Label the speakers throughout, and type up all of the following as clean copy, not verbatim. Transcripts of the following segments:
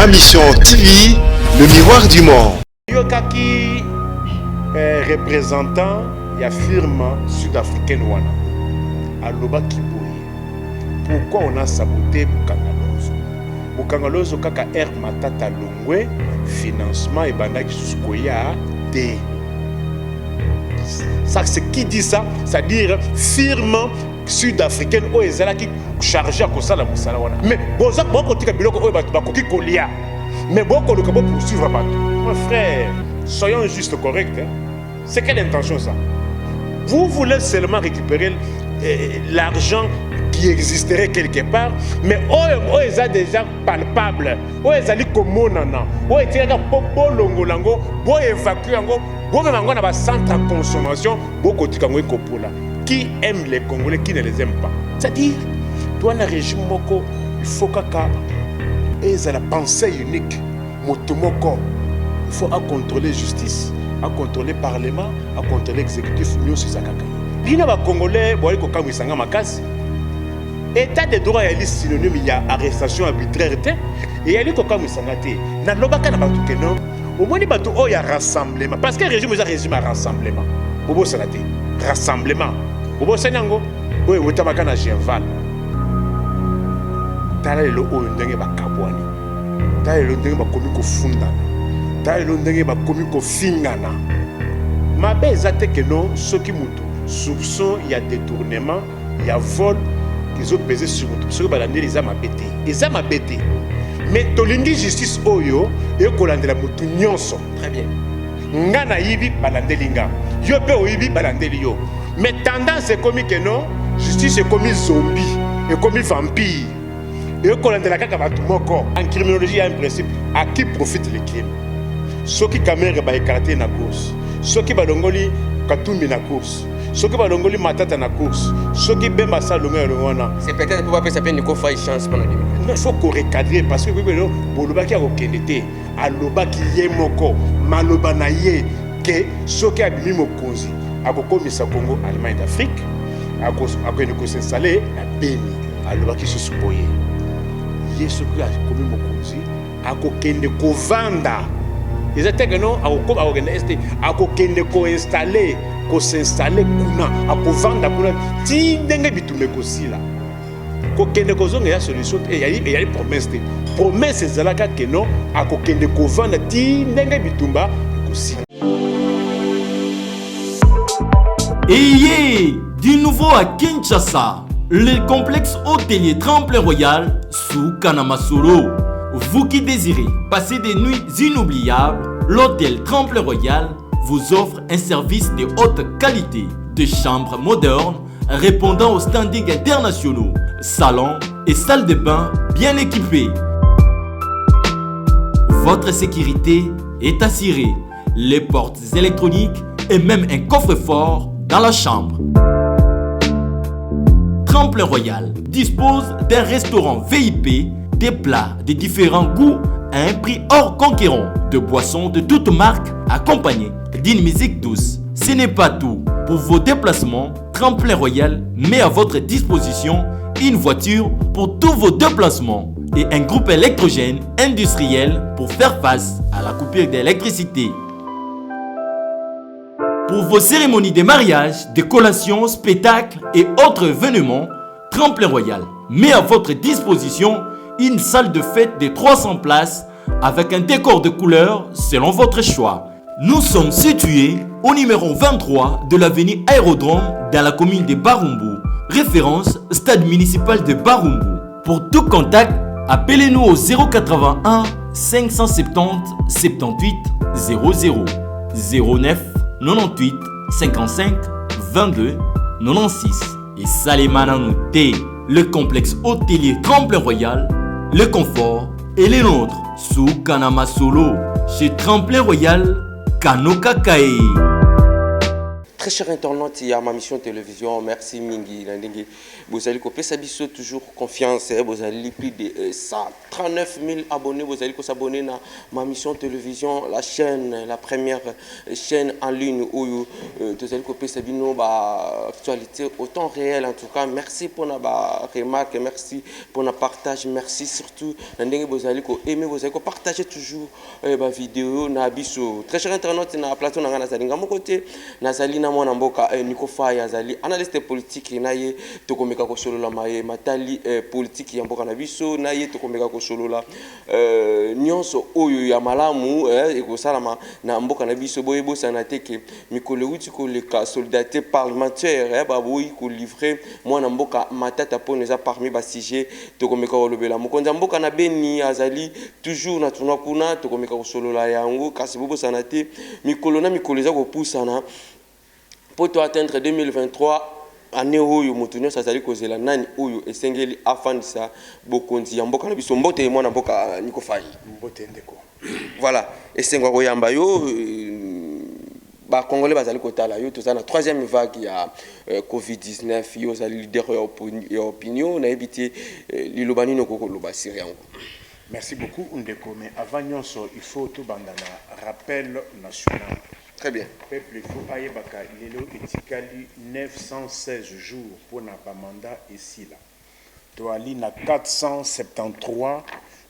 Speaker 1: Mission TV, le miroir du monde.
Speaker 2: Yokaki représentant ya firme sud-africaine wana aloba kiboye. Pourquoi on a saboté Bukangalozo? Bukangalozo kaka Air Matata Longwe financement et bandaki suskoya D. Ça c'est qui dit ça? C'est-à-dire firme sud-africaine o ezala qui chargé à kosala musala wana. Mais boza boko tika biloko o batu bakoki kolia. Mais boko le kabo poursuivre batu. Mon frère, soyons juste corrects. Hein? C'est quelle intention ça? Vous voulez seulement récupérer l'argent qui existerait quelque part, mais oh est déjà palpable. Oh est allé comme monana. Oh est déjà popo longolango. Bo évacuer ango. Bo même ango na ba centre à consommation. Bo koti kango ekopola. Qui aime les Congolais, qui ne les aime pas. C'est-à-dire, toi dans le régime moko, il faut kaka. Et c'est la pensée unique. Motomoko. Il faut à contrôler justice, à contrôler parlement, à contrôler exécutif. Nous c'est ça kaka. Bina ba Congolais, boy ko kamu sanga makasi. État de droit est synonyme, il y a arrestation arbitraire et il y a ko kamu sanga te. Na lobaka na batu keno. Au moins batu o ya rassemblement parce que le régime est un régime à rassemblement. Bobo salate. Rassemblement. Bobo senango, boy wotabaka na cheval. Tala le o ndenge ba kabwani. Tala le ndenge ba komi ko fundana. Tala le ndenge ba komi ko fingana. Mabe ezate que non, ce qui mutu soupçon, il y a détournement, il y a vol qu'ils ont pesé sur mutu. Ce que balande les âmes pété. Les âmes pété. Mais tolingi justice oyo et kolandela mutu nyonso. Très bien. Ngana yibi balande linga. Yo pe oyibi balande liyo. Mais tendance c'est comme que non, justice est comme zombie, et comme vampire. Et quand on a la en criminologie, il y a un principe à qui profite les crimes. Ceux qui caméra ba écarté na course, ceux qui balongoli katumbi na course, ceux qui balongoli matata na course, ceux qui bemba ça longona. C'est peut-être pour pas ça peine qu'on fasse chance pendant 2 minutes. Non, il faut qu'on recadrer parce que non, boloba ki a okendete, aloba ki yemoko, maloba na ye que ceux qui abimi mokonzi. Akokomisa Congo, Allemagne d'Afrique, ako s'installer à Beni, à l'Obaki Susupoye. Yesu qui a commis mon congé, akokende ko vanda. Ils étaient que non, akokende ko installer, ko s'installer kuna, ako vanda kuna, ti ndenge bitume ko sila. Ko kende ko zonga ya solution et il y a une promesse. Promesse ezalaka que non, akokende ko vanda ti ndenge bitumba ko sila.
Speaker 3: Ayez du nouveau à Kinshasa, le complexe hôtelier Tremplin Royal sous Kanamasolo. Vous qui désirez passer des nuits inoubliables, l'hôtel Tremplin Royal vous offre un service de haute qualité, de chambres modernes répondant aux standings internationaux, salons et salles de bain bien équipées. Votre sécurité est assurée, les portes électroniques et même un coffre-fort dans la chambre. Tremplin Royal dispose d'un restaurant VIP, des plats de différents goûts à un prix hors conquérant, de boissons de toutes marques accompagnées d'une musique douce. Ce n'est pas tout. Pour vos déplacements, Tremplin Royal met à votre disposition une voiture pour tous vos déplacements et un groupe électrogène industriel pour faire face à la coupure d'électricité. Pour vos cérémonies de mariage, de collations, spectacles et autres événements, Tremplin Royal met à votre disposition une salle de fête de 300 places avec un décor de couleurs selon votre choix. Nous sommes situés au numéro 23 de l'avenue Aérodrome dans la commune de Barumbu, référence stade municipal de Barumbu. Pour tout contact, appelez-nous au 081 570 78 00 09 98 55 22 96 et Salemananouté, le complexe hôtelier Tremplin Royal, le confort et les nôtres sous Kanamasolo chez Tremplin Royal Kanokakae.
Speaker 4: Très cher internaute, il y a ma mission télévision. Merci Mingi. Vous allez copier ça toujours confiance. Vous allez plus de 139 000 abonnés. Vous allez s'abonner à ma mission télévision, la chaîne, la première chaîne en ligne où vous allez copier ça actualité au temps réel. En tout cas, merci pour la remarque, merci pour le partage, merci surtout. Vous allez aimer, vous allez partager toujours ma vidéo. Très cher internaute, na plateau na ngana zalinga mon côté nazali na mwana mboka Nico Faye azali analyste politique na ye tokomeka ko solola maye matali politique ya mboka na biso na ye tokomeka ko solola nyonso oyo ya malamu ekosalama na mboka na biso boye bosana teke mikolo uti ko leka solidarité parlementaire baboyi ko livrer mwana mboka matata po neza parmi ba sujet tokomeka ko lobela mokonza mboka na Beni azali toujours na tunwa kuna tokomeka ko solola yango kasi bosana te mikolo na mikolo za ko pusana pour atteindre 2023 année oyo mutunyo sazali kozela nani oyo esengeli afandisa bokonzi ya mboka na biso mbote mwana mboka Nico Faye
Speaker 2: mbote ndeko
Speaker 4: voilà esengwa koyamba yo ba congolais bazali kotala yo tozana troisième vague ya Covid-19 yo zali leader ya opinion na ebité lilobani no kokoloba siri yango.
Speaker 2: Merci beaucoup Ndeko, mais avant nyonso il faut tout bandana rappel national.
Speaker 4: Très bien.
Speaker 2: Peuple il faut ayebaka lelo etikali 916 jours pour na ba mandat ici là. Toali na 473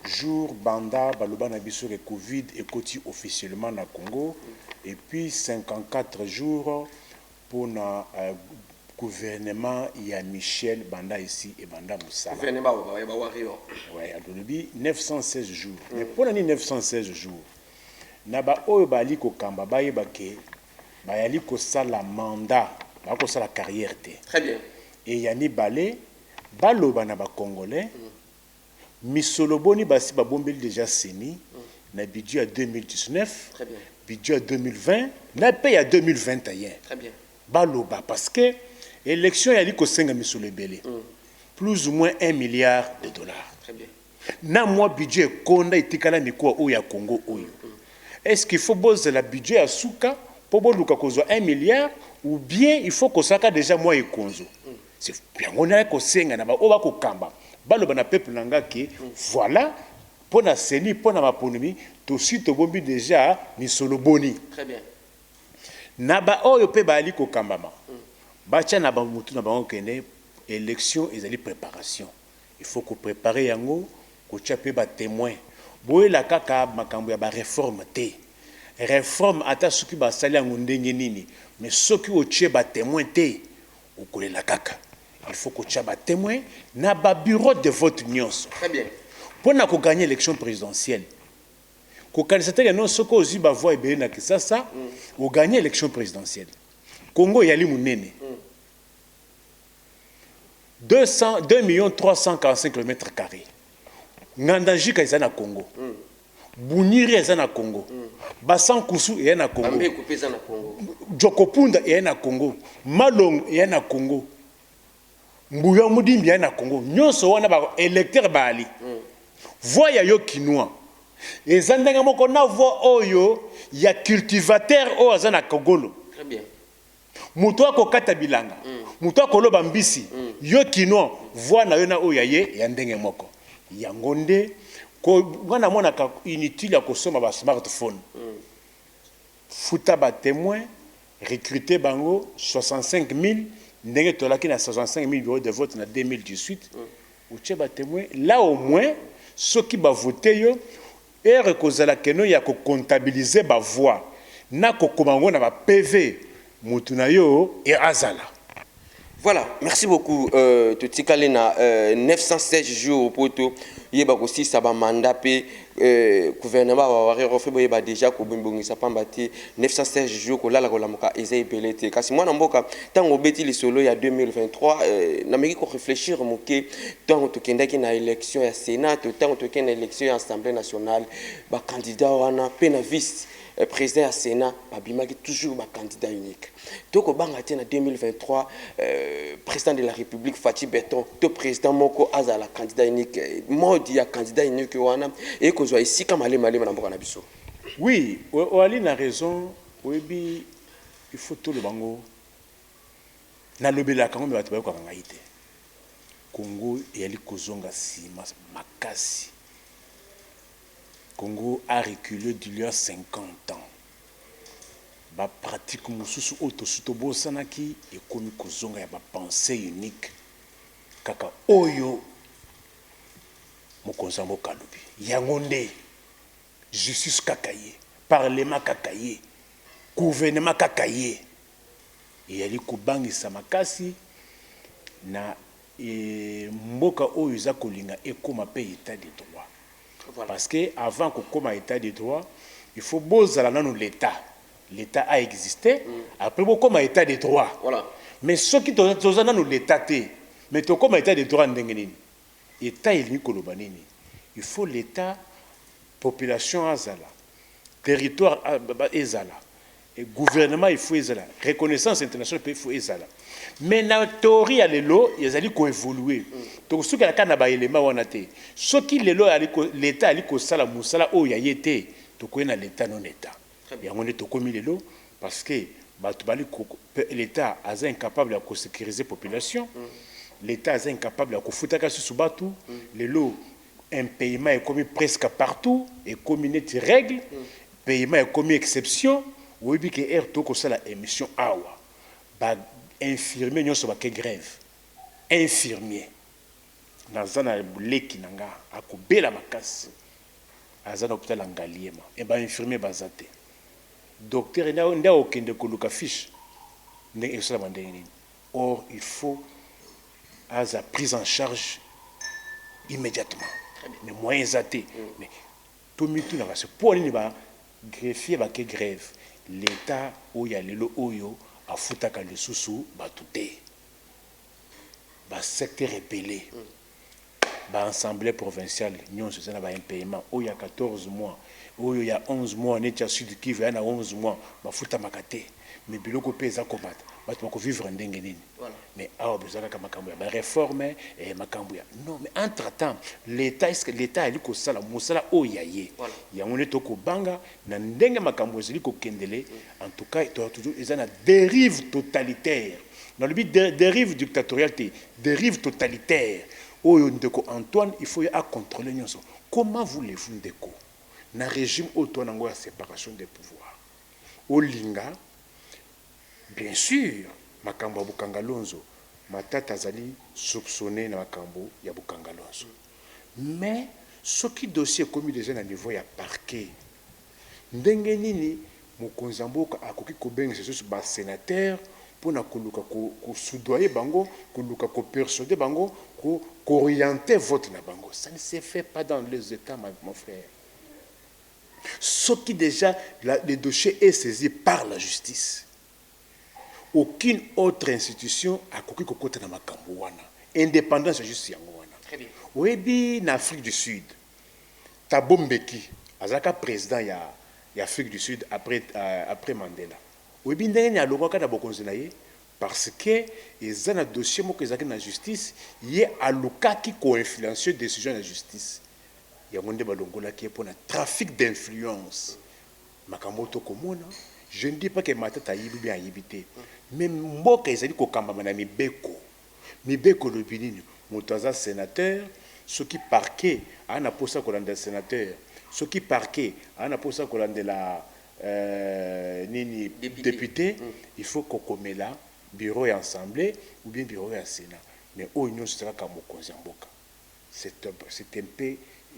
Speaker 2: jours banda baloba na biso ke Covid ekoti officiellement na Congo et puis 54 jours pour na gouvernement il y a Michel Banda ici et Banda Moussala.
Speaker 4: Gouvernement Wario.
Speaker 2: Ouais, à 916 jours. Mais pour l'année 916 jours, naba oyo bali ko kamba baye bake bayali ko sala mandat, ba ko sala carrière te.
Speaker 4: Très bien.
Speaker 2: Et yani balé baloba na ba congolais. Misoloboni basi ba bombeli déjà seni na budget à 2019.
Speaker 4: Très bien.
Speaker 2: Budget à 2020, na paye à 2021.
Speaker 4: Très bien.
Speaker 2: Baloba parce que élection yali ko senga misolebele. Plus ou moins 1 milliard de dollars.
Speaker 4: Très bien.
Speaker 2: Na moi budget konda itikala miko o ya Congo oyo. Est-ce qu'il faut bosser la budget à Souka pour boluka kozo 1 milliard ou bien il faut que ça déjà moi ekonzo. C'est bien on a ko senga na ba o ba ko kamba. Baloba na peuple nanga ki voilà pour na seni pour na maponomi to site bombi déjà misolo boni.
Speaker 4: Très bien.
Speaker 2: Na ba oyo pe ba ali ko kambama. Bacha na ba mutu na ba okene élection ezali préparation. Il faut que préparer yango ko tchape ba témoin. Boye la kaka makambo ya ba réforme te. Réforme ata soki ba sali yango ndenge nini, mais soki o tche ba témoin te o kolela kaka. Il faut que tcha ba témoin na ba bureau de vote nyonso.
Speaker 4: Très bien.
Speaker 2: Pour na ko gagner l'élection présidentielle. Ko kandidater ya non soko ozi ba voix ebele na Kisasa, o gagner l'élection présidentielle. Congo yali munene. 2 345 km². Ngandajika est na Congo. Buniri est na Congo. Basankusu est na Congo. Jokopunda est na Congo. Malong est na Congo. Mbuya Mudimbi est na Congo. Nyonso wana ba électeur bali. Voya yo kinwa. Ezandanga moko na vo oyo ya cultivateur o azana Kogolo.
Speaker 4: Très bien.
Speaker 2: Muto akokata bilanga. Muto akoloba mbisi. Yo kino voix na yo na oyo ye ya ndenge moko. Yango nde ko wana mona ka inutile ya kosoma ba smartphone. Futa ba témoin recruter bango 65 000 ndenge tolaki na 65 000 bureaux de vote na 2018. Uche ba témoin là au moins ceux qui ba voter yo ere kozala keno ya ko comptabiliser ba voix na ko komango na ba PV mutuna yo et azala.
Speaker 4: Voilà, merci beaucoup. Tout na 916 jours pour tout. Yeba aussi ça va mandater gouvernement va avoir refait ba déjà ko bimbongisa pambati 916 jours ko lala ko lamuka ezai belete. Kasi mwana mboka tango beti li solo ya 2023 na meki ko réfléchir moké tango to kendaki na élection ya Sénat, tango to kendaki na élection ya Assemblée nationale, ba candidat wana pena vice président à Sénat, Babimaki toujours ma candidat unique. Donc, au Bangaté en 2023, président de la République, Fatih Beton, le président Moko Azala, candidat unique, Modi, candidat unique, et que soit ici comme aller malé, madame
Speaker 2: Oui, Oali a raison. Oui, il faut tout le bango na lobela kango me bato ba ko ngai te Congo yali kozonga sima makasi Congo a reculé d'il y a 50 ans ba pratique mususu otosuto bosanaki ekomi kozonga ya ba pensée unique kaka oyo mokonzi mboka alobi yango nde justice kaka ye parlement kaka ye gouvernement kaka ye eyali kobangisa makasi na mboka oyo eza kolinga ekoma mpe état de droit. Voilà. Parce que avant kokoma état de droit il faut bozala nanu l'état a existé après bokoma état de droit. Voilà. Mais soki toza nanu l'état te mais tokoma état de droit ndenge nini état elingi koloba nini il faut l'état population azala territoire ezala et gouvernement il faut ezala reconnaissance internationale il faut ezala mais na théorie ya lelo ezali ko évoluer donc soki la kana ba élément wana te soki lelo l'état ali ko sala musala o ya yete to ko na l'état non état yango ne to komi lelo parce que l'état est incapable de sécuriser la population l'état est incapable de foutre sous batu lelo un paiement est commis presque partout et commis net règle paiement est commis exception oui bi que air to ko sala émission awa ba infirmier nyonso ba ke grève infirmier nazana buleki nanga akobela makasi azana hôpital ngaliema et ba infirmier bazate docteur nda okende koluka fiche ne esala mandenge nini or il faut à prise en charge immédiatement mais moyens athées mais tout mitu na parce pour nini ba greffier ba ke grève l'état oya lelo oyo afutaka lisusu batute ba secteur épelé ba assemblée provinciale nyonso zana ba impayement oya 14 mois oyo ya 11 mois netia sud Kivu ya na 11 mois bafuta makate mais biloko pesa komata bato bako vivre ndenge nini mais awa bezaka kama makambo ya ba réforme et makambo ya non mais entre temps l'état est-ce que l'état ali ko sala musala oya ye ya ngone to ko banga na ndenge makambo ezali ko kendele en tout cas toujours ezana dérive totalitaire dans le but de dérive dictatoriale dérive totalitaire oyo ndeko Antoine il faut à contrôler nyonso comment voulez-vous ndeko na régime autonome de séparation des pouvoirs au linga bien sûr makambo ya Bukangalonzo matata azali soupçonné na makambo ya Bukangalonzo mais ce qui dossier commis déjà na niveau ya parquet ndenge nini mokonzi mboka akoki kobengisa susu ba sénateur pona koluka ko soudoyer bango koluka ko persuader bango ko orienter vote na bango ça ne se fait pas dans les états mon frère. Ce qui déjà, le dossier est saisi par la justice. Aucune autre institution a coquille cocotte dans ma cambouana. Indépendance juste yangoana. Très bien. Oui, en Afrique du Sud, Thabo Mbeki, Azaka président ya Afrique du Sud après Mandela. Oui, bien il y a le roi kana bokonzelaye parce que ils ont un dossier mo que dans la justice, il y a aloka qui co-influencer décision de la justice. Il y a un balongola qui est pour un trafic d'influence. Makamoto komona, je ne dis pas que matata yibi bien yibité, mais mboka ezali ko kamba na mibeko le binini, motaza sénateur, ce qui parquet ana posa ko landa sénateur, ce qui parquet ana posa ko landa la nini député, il faut qu'on komela bureau et assemblée ou bien bureau et sénat. Mais au union sera comme mokonzi mboka. C'est un peu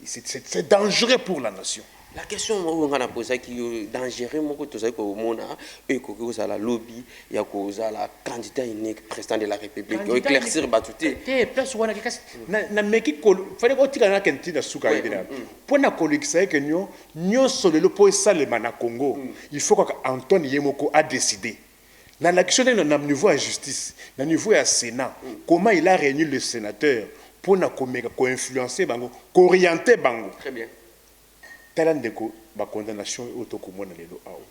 Speaker 2: c'est dangereux pour la nation.
Speaker 4: La question on a posé qui est dangereux mon côté c'est que mona et que vous la lobby il y a cause la candidat unique président de la République éclaircir batuté
Speaker 2: place wana kikasi na meki fallait otika na kentina suka idina pona kolekisa que nyo solo le po salema na Congo il faut que Antoine Yemoko a décidé dans la question de niveau à justice dans niveau à Sénat comment il a réuni les sénateurs pour influencer bango, orienter bango.
Speaker 4: Très bien.
Speaker 2: Talandeko ba condamnation autokomona lelo awo.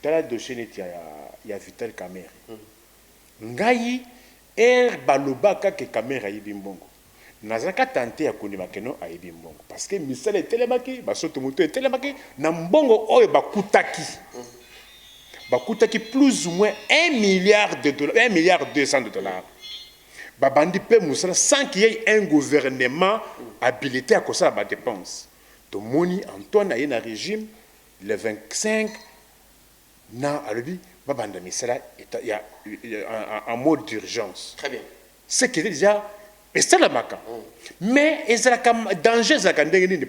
Speaker 2: Tala dossier net ya Vital Kamerhe. Ngai balobaka ke Kamerhe yibi mbongo. Nazaka tenter ya konima keno ayibi mbongo parce que misala telemaki, basoto moto telemaki na mbongo oyo bakutaki. bakutaki plus ou moins 1 milliard de dollars, 1 milliard 200 de dollars. Babandi pe musala sans qu'il y ait un gouvernement habilité à causer la dépense. Donc Moni Antoine a un régime le 25 na alobi babanda misala il y a un mode d'urgence.
Speaker 4: Très bien.
Speaker 2: Ce qui est déjà et ça la maka. Mais il y a un danger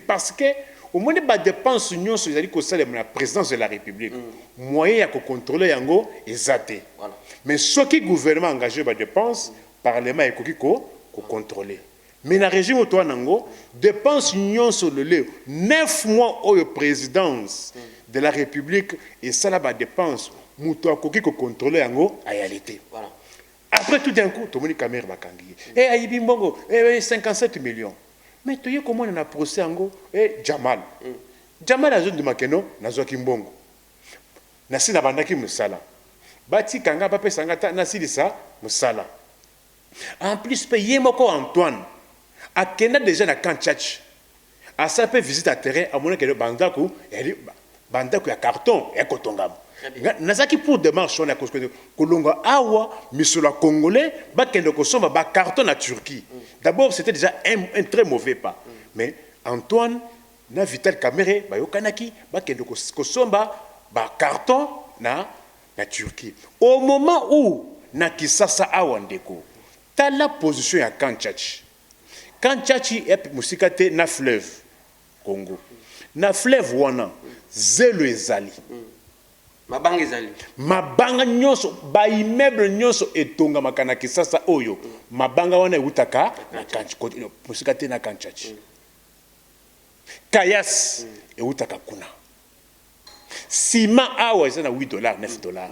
Speaker 2: parce que au moins les dépenses union sur la présidence de la République. Moyen à contrôler yango exacté.
Speaker 4: Voilà.
Speaker 2: Mais ce qui gouvernement engagé les dépenses parlement et ko contrôler. Mais le régime au toi nango dépense union sur le lait 9 mois au présidence de la République et ça la dépense muto akoki ko contrôler yango en réalité.
Speaker 4: Voilà.
Speaker 2: Après tout d'un coup tout le monde caméra bakangi. Et ayibi mbongo 57 millions. Mais tu sais comment on a procès yango Jamal. Jamal a zone de makeno nazo kimbongo. Nasi na bandaki musala. Bati kanga ba pesa ngata nasi disa musala. En plus, payer mon Antoine. A Kenya déjà na Kanchach. A ça peut visiter à terrain à mon que le bandaku, il bandaku ya carton et kotongam. Nazaki pour démarche on a construit Kolonga awa monsieur la congolais ba kende ko somba ba carton na Turquie. D'abord c'était déjà un très mauvais pas. Mais Antoine na Vital Kamerhe ba yokanaki ba kende ko somba ba carton na Turquie. Au moment où na Kisasa awa ndeko la position ya Kanchachi. Kanchachi est musikate na fleuve Congo. Na fleuve wana zelo ezali.
Speaker 4: Mabanga ezali.
Speaker 2: Mabanga nyonso ba immeuble nyonso etonga makana Kisasa oyo. Mabanga wana utaka na Kanchachi musikate na Kanchachi. Kayas utaka kuna. Sima awa ezana $8 $9.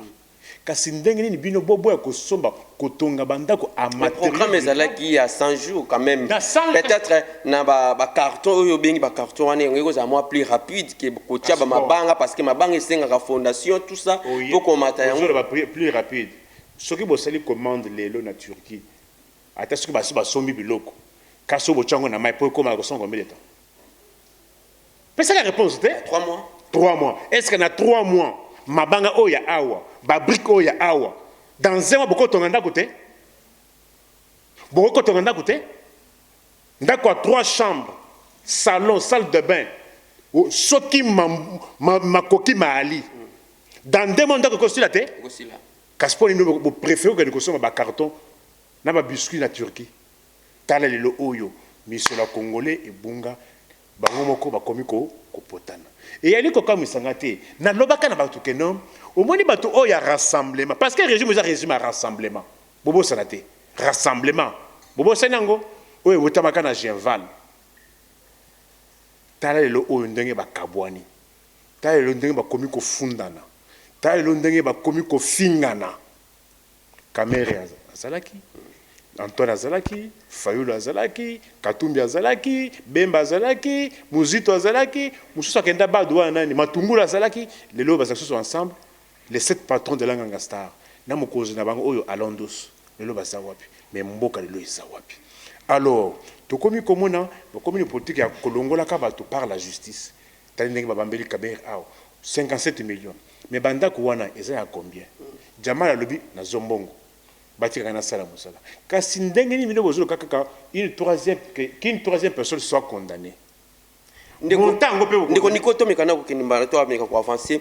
Speaker 2: Kasi ndenge nini bino bobo ya kosomba kotonga bandako a matériel.
Speaker 4: Le programme ezalaki ya 100 jours quand même. Peut-être na ba carton oyo bengi ba carton wana ngeko za moi plus rapide que kotia ba mabanga parce que mabanga esengaka fondation tout ça pour qu'on mata yango
Speaker 2: plus rapide. Soki bosali commande lelo na Turquie. Ata soki ba sombi biloko. Kaso bochango na mai pour comment kosonga combien de temps? Pesa la réponse te
Speaker 4: 3 mois.
Speaker 2: 3 mois. Est-ce qu'on a 3 mois? Mabanga oya awa, ba brique oya awa. Dans un mois boko tonganda côté. Boko tonganda côté. Ndako 3 chambres, salon, salle de bain. Soki makoki maali. Dans 2 mois ndako kosila te.
Speaker 4: Kosila.
Speaker 2: Kasponi no bo préféré que nous sommes ba carton na ba biscuit na Turquie. Tala lelo oyo, monsieur la congolais et bunga bango moko ba komiko kopotana. Et il y a des gens na lobaka na batu kenom au moins batu o ya rassemblement parce que régime est un régime à rassemblement bobo sanate rassemblement bobo sanango o wotamaka na Genval tala lelo o ndenge ba kabwani tala lelo ndenge ba komiko fundana tala lelo ndenge ba komiko fingana kamera azalaki Antoine Azalaki, Fayulu Azalaki, Katumbi Azalaki, Bemba Azalaki, Muzito Azalaki, Moussoussa Kenda Badouan, Matungula Azalaki, les lobes sont ensemble, les 7 patrons de l'Anganga Star. Namukoz Nabango Oyo Alondos, les lobes Zawapi, mais Mboka les lobes Zawapi. Alors, tu commis comme on a, comme une politique à Kolongola Kabato par la justice. T'as dit que Babambeli Kaber a 57 millions. Mais Banda Kouana, ils ont combien? Jamal Alobi, na Zombongo. Kasi une troisième personne soit condamnée.
Speaker 4: Ndeko nikoto mekana ko kinimba to ameka ko avancer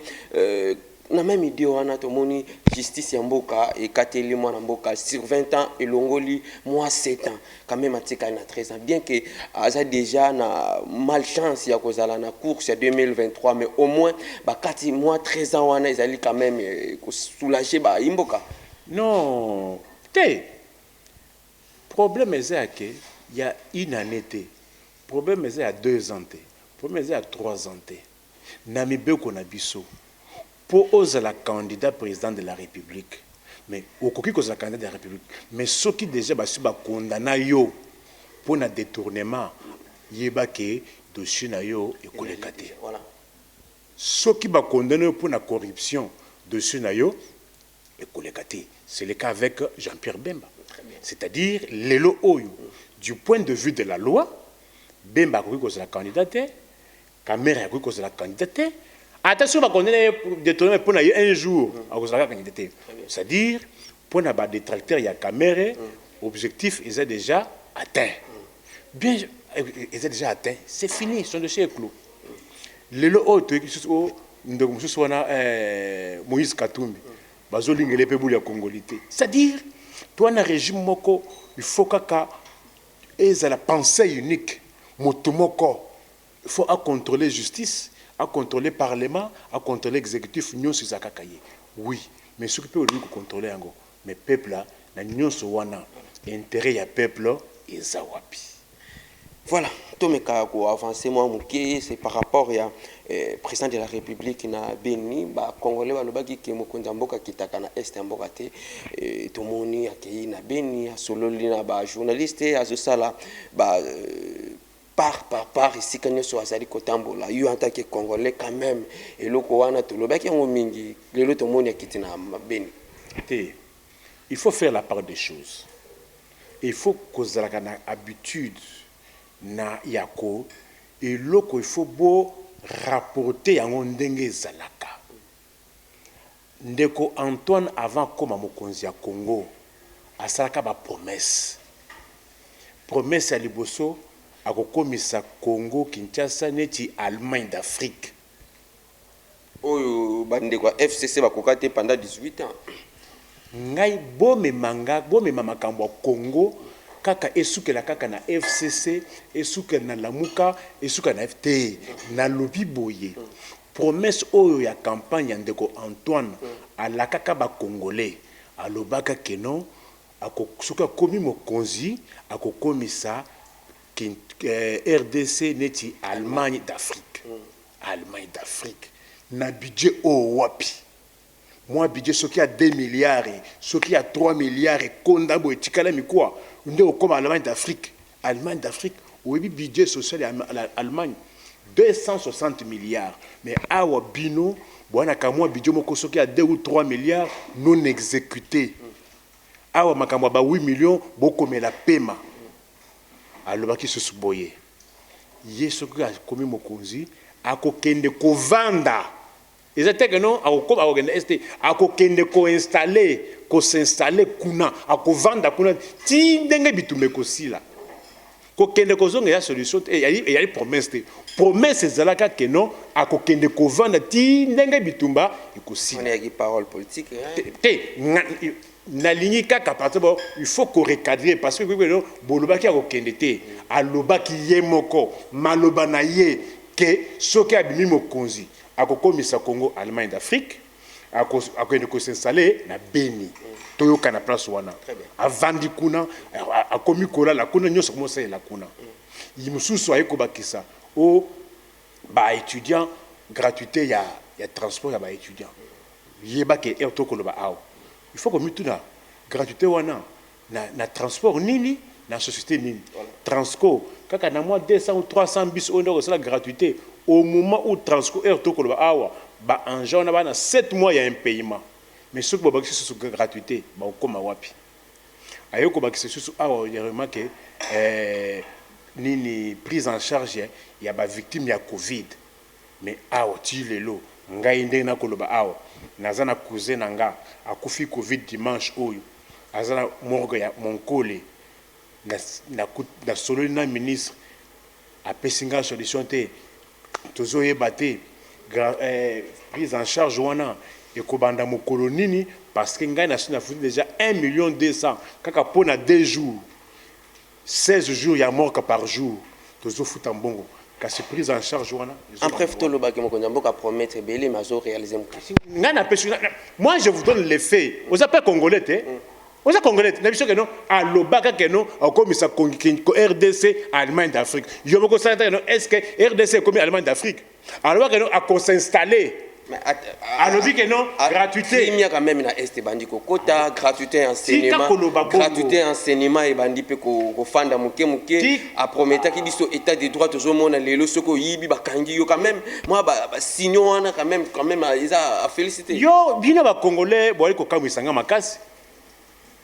Speaker 4: na même idée wana to moni justice ya mboka et kateli mwana mboka sur 20 ans et longoli moi 7 ans quand même atika na 13 ans bien que aza déjà na malchance ya kozala na course ya 2023 mais au moins ba 4 mois 13 ans wana ezali quand même ko soulager ba imboka.
Speaker 2: Non, le problème est qu'il y a une année. Le problème est qu'il y a 2 ans. Le problème est qu'il y a 3 ans. Namibé qu'on a biso pour oser la candidat président de la République. Mais au coquille que la candidat de la République. Mais ceux qui déjà sont condamnés pour un détournement, yeba ke dossier na yo et kolekate.
Speaker 4: Voilà.
Speaker 2: Ceux qui sont condamnés pour la corruption, dossier na yo et kolekate. C'est le cas avec Jean-Pierre Bemba. C'est-à-dire, Lelo Oyo, du point de vue de la loi, Bemba a cru que c'est la candidature, Kamera a cru que c'est la candidature, attention va condamner détourner pour un jour c'est-à-dire pour na ba détracteur ya caméra objectif ils est déjà atteint bien ils est déjà atteint c'est fini son dossier est clos lelo autre qui so ndeko mususu wana Moïse Katumbi bazolingele pe buli ya congolité c'est-à-dire toi na régime moko il faut kaka eza la pensée unique moto moko il faut à contrôler justice à contrôler parlement à contrôler exécutif nyonso ezaka ye oui mais ce qui peut lui contrôler yango mais peuple là na nyonso wana intérêt ya peuple eza wapi.
Speaker 4: Voilà, tout mes cas avancé moi c'est par rapport à président de la République na Beni ba congolais ba lobaki ke mokonza mboka kitaka na est mboka te to moni akei na Beni asololi na ba journaliste azosala ba par ici quand so azali kotambola yo en tant que congolais quand même et loko wana to lobaki ngo mingi lelo to moni akiti na Beni
Speaker 2: te il faut faire la part des choses il faut kozalaka na habitude na yako et loko il faut beau rapporter yango ndenge ezalaka ndeko Antoine avant koma mokonzi ya Congo asalaka ba promesse ya liboso akokomisa Congo Kinshasa neti Allemagne d'Afrique
Speaker 4: oyo bandeko FCC bakokate pendant 18 ans
Speaker 2: ngai bome makambo ya Congo kaka esukela kaka na FCC esukela na Lamuka esukela na FT na lobi boye promesse oyo ya campagne ya ndeko Antoine alakaka ba congolais alobaka keno akosuka komi mokonzi akokomisa RDC neti Allemagne d'Afrique na budget o wapi moi budget soki a 2 milliards soki a 3 milliards konda bo etikala mikwa ndeko comme Allemagne d'Afrique oui budget social ya Allemagne 260 milliards mais awa bino bwana ka moi budget moko soki a 2 ou 3 milliards non exécuté awa makambo ba 8 millions bokomela pema alobaki susu boye ye soki akomi mokonzi akokende kovanda ezateke non akokende este akokende s'installer kuna akovanda kuna ti ndenge bitumbe kosila kokende kozonga ya solution yali promesse ezalaka ke non akokende kovanda ti ndenge bitumba ekosila
Speaker 4: on est parole politique
Speaker 2: na ligne kaka partir bon il faut qu'on recadrer parce que bolobaki akokende te alobaki ye moko maloba na ye ke soki abimi mokonzi akokomisa Congo Allemagne d'Afrique akokende ko s'installer na Beni toyoka na place wana avandi kuna akomi kolala kuna nyonso komosa la kuna yimususu ayeko bakisa o ba étudiant gratuité ya transport ya ba étudiant yeba ke erto koloba awo il faut que mituna gratuité wana na transport nini na société nini Transco kaka na moi 200 ou 300 bis on doit la gratuité au moment où Transco erto koloba awa ba enjeu na bana 7 mois il y a un paiement mais ce que bakisi sur gratuité ba okoma wapi ayoko bakisi sur awa il remarque nini prise en charge ya ba victime ya Covid mais awa ti lelo ngai ndenge na koloba awa nazana cousin nanga akufi Covid dimanche oyo azana morgue ya Monkole na solo na ministre apesinga solution te tozoyeba te prise en charge wana ekobanda mokolo nini parce que ngai na sina futi déjà 1,2 million kaka pona 2 jours 16 jours ya mort par jour tozofuta mbongo kasi prise en charge wana
Speaker 4: en bref to lobaki mokonza mboka promettre belé mazo réaliser
Speaker 2: moi je vous donne les faits vous appelez congolais te vous êtes congolais na biso que non alobaka que non akomisa ko RDC Allemagne d'Afrique yo moko sala non est-ce que RDC comme Allemagne d'Afrique alors que non a s'installer alobi que non gratuité
Speaker 4: il y a quand même na est bandi ko kota gratuité enseignement et bandi pe ko fanda muke a promettre ki biso état de droit toujours mona lelo soko yibi bakangi yo quand même moi ba signon wana quand même ils a félicité
Speaker 2: yo bina ba congolais boy ko kamwisanga makasi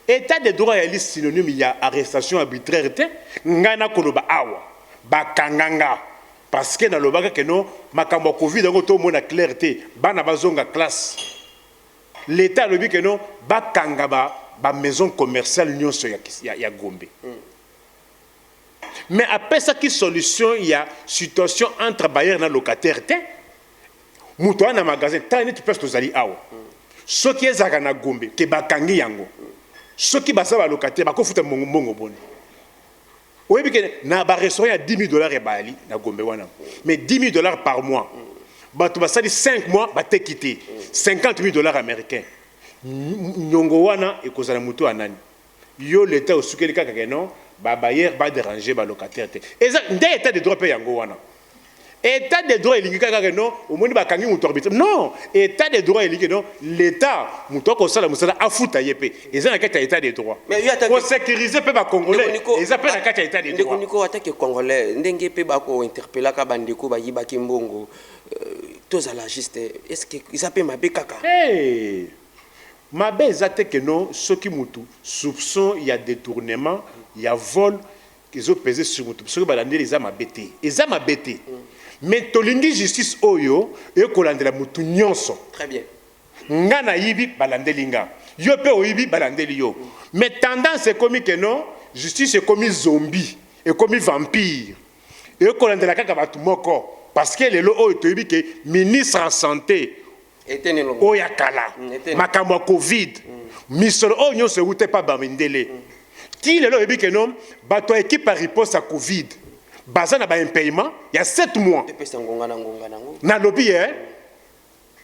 Speaker 2: état de droit est synonyme il y a arrestation arbitraire te ngana koloba awa bakanganga parce que na lobaka que non makambo Covid ngo to mona clarté bana bazonga classe l'état lobi que non ba kanga ba maison commerciale nyonso ya Gombe. Mais après ça qui solution il y a situation entre bailleur na locataire te muto na magasin tani tu peux tozali awa ce qui est zaka na Gombe ke bakangi yango ce qui basa ba locataire ba ko futa mbongo boni oyebi ke na ba restaurant ya $10,000 e bali na Gombe wana mais $10,000 par mois bato basali 5 mois ba te quitter $50,000 américains nyongo wana ekozala muto anani yo l'état osukeli kaka ke non ba bailleur ba déranger ba locataire te eza nde état de droit pe yango wana état de droit elingi kaka non omoni bakangi muto arbitre non état de droit elingi non l'état muto ko sala musala afuta yepe eza na kati ya état de droit pour sécuriser pe ba congolais eza pe na kati ya état de droit
Speaker 4: ndeko niko attaque congolais ndenge pe ba ko interpeller ka bandeko ba yiba kimbongo tozala juste est-ce que ils appellent mabe kaka
Speaker 2: mabe ezate que non soki mutu soupçon il y a détournement il y a vol qu'ils ont pesé sur mutu soki balandeli eza mabete mais tolingi justice oyo e kolandela mutu nyonso
Speaker 4: très bien
Speaker 2: ngana yibi balandeli nga yo pe oyibi balandeli yo mais tendance est comme que non justice est comme zombie et comme vampire e kolandela kaka batu moko parce que lelo oyo toyibi ke ministre en santé oya kala makambo Covid misolo oyo nyonso ewute pa bamindele ti lelo oyebi ke non bato équipe à riposte à Covid baza na ba impayement il y a 7 mois na lobi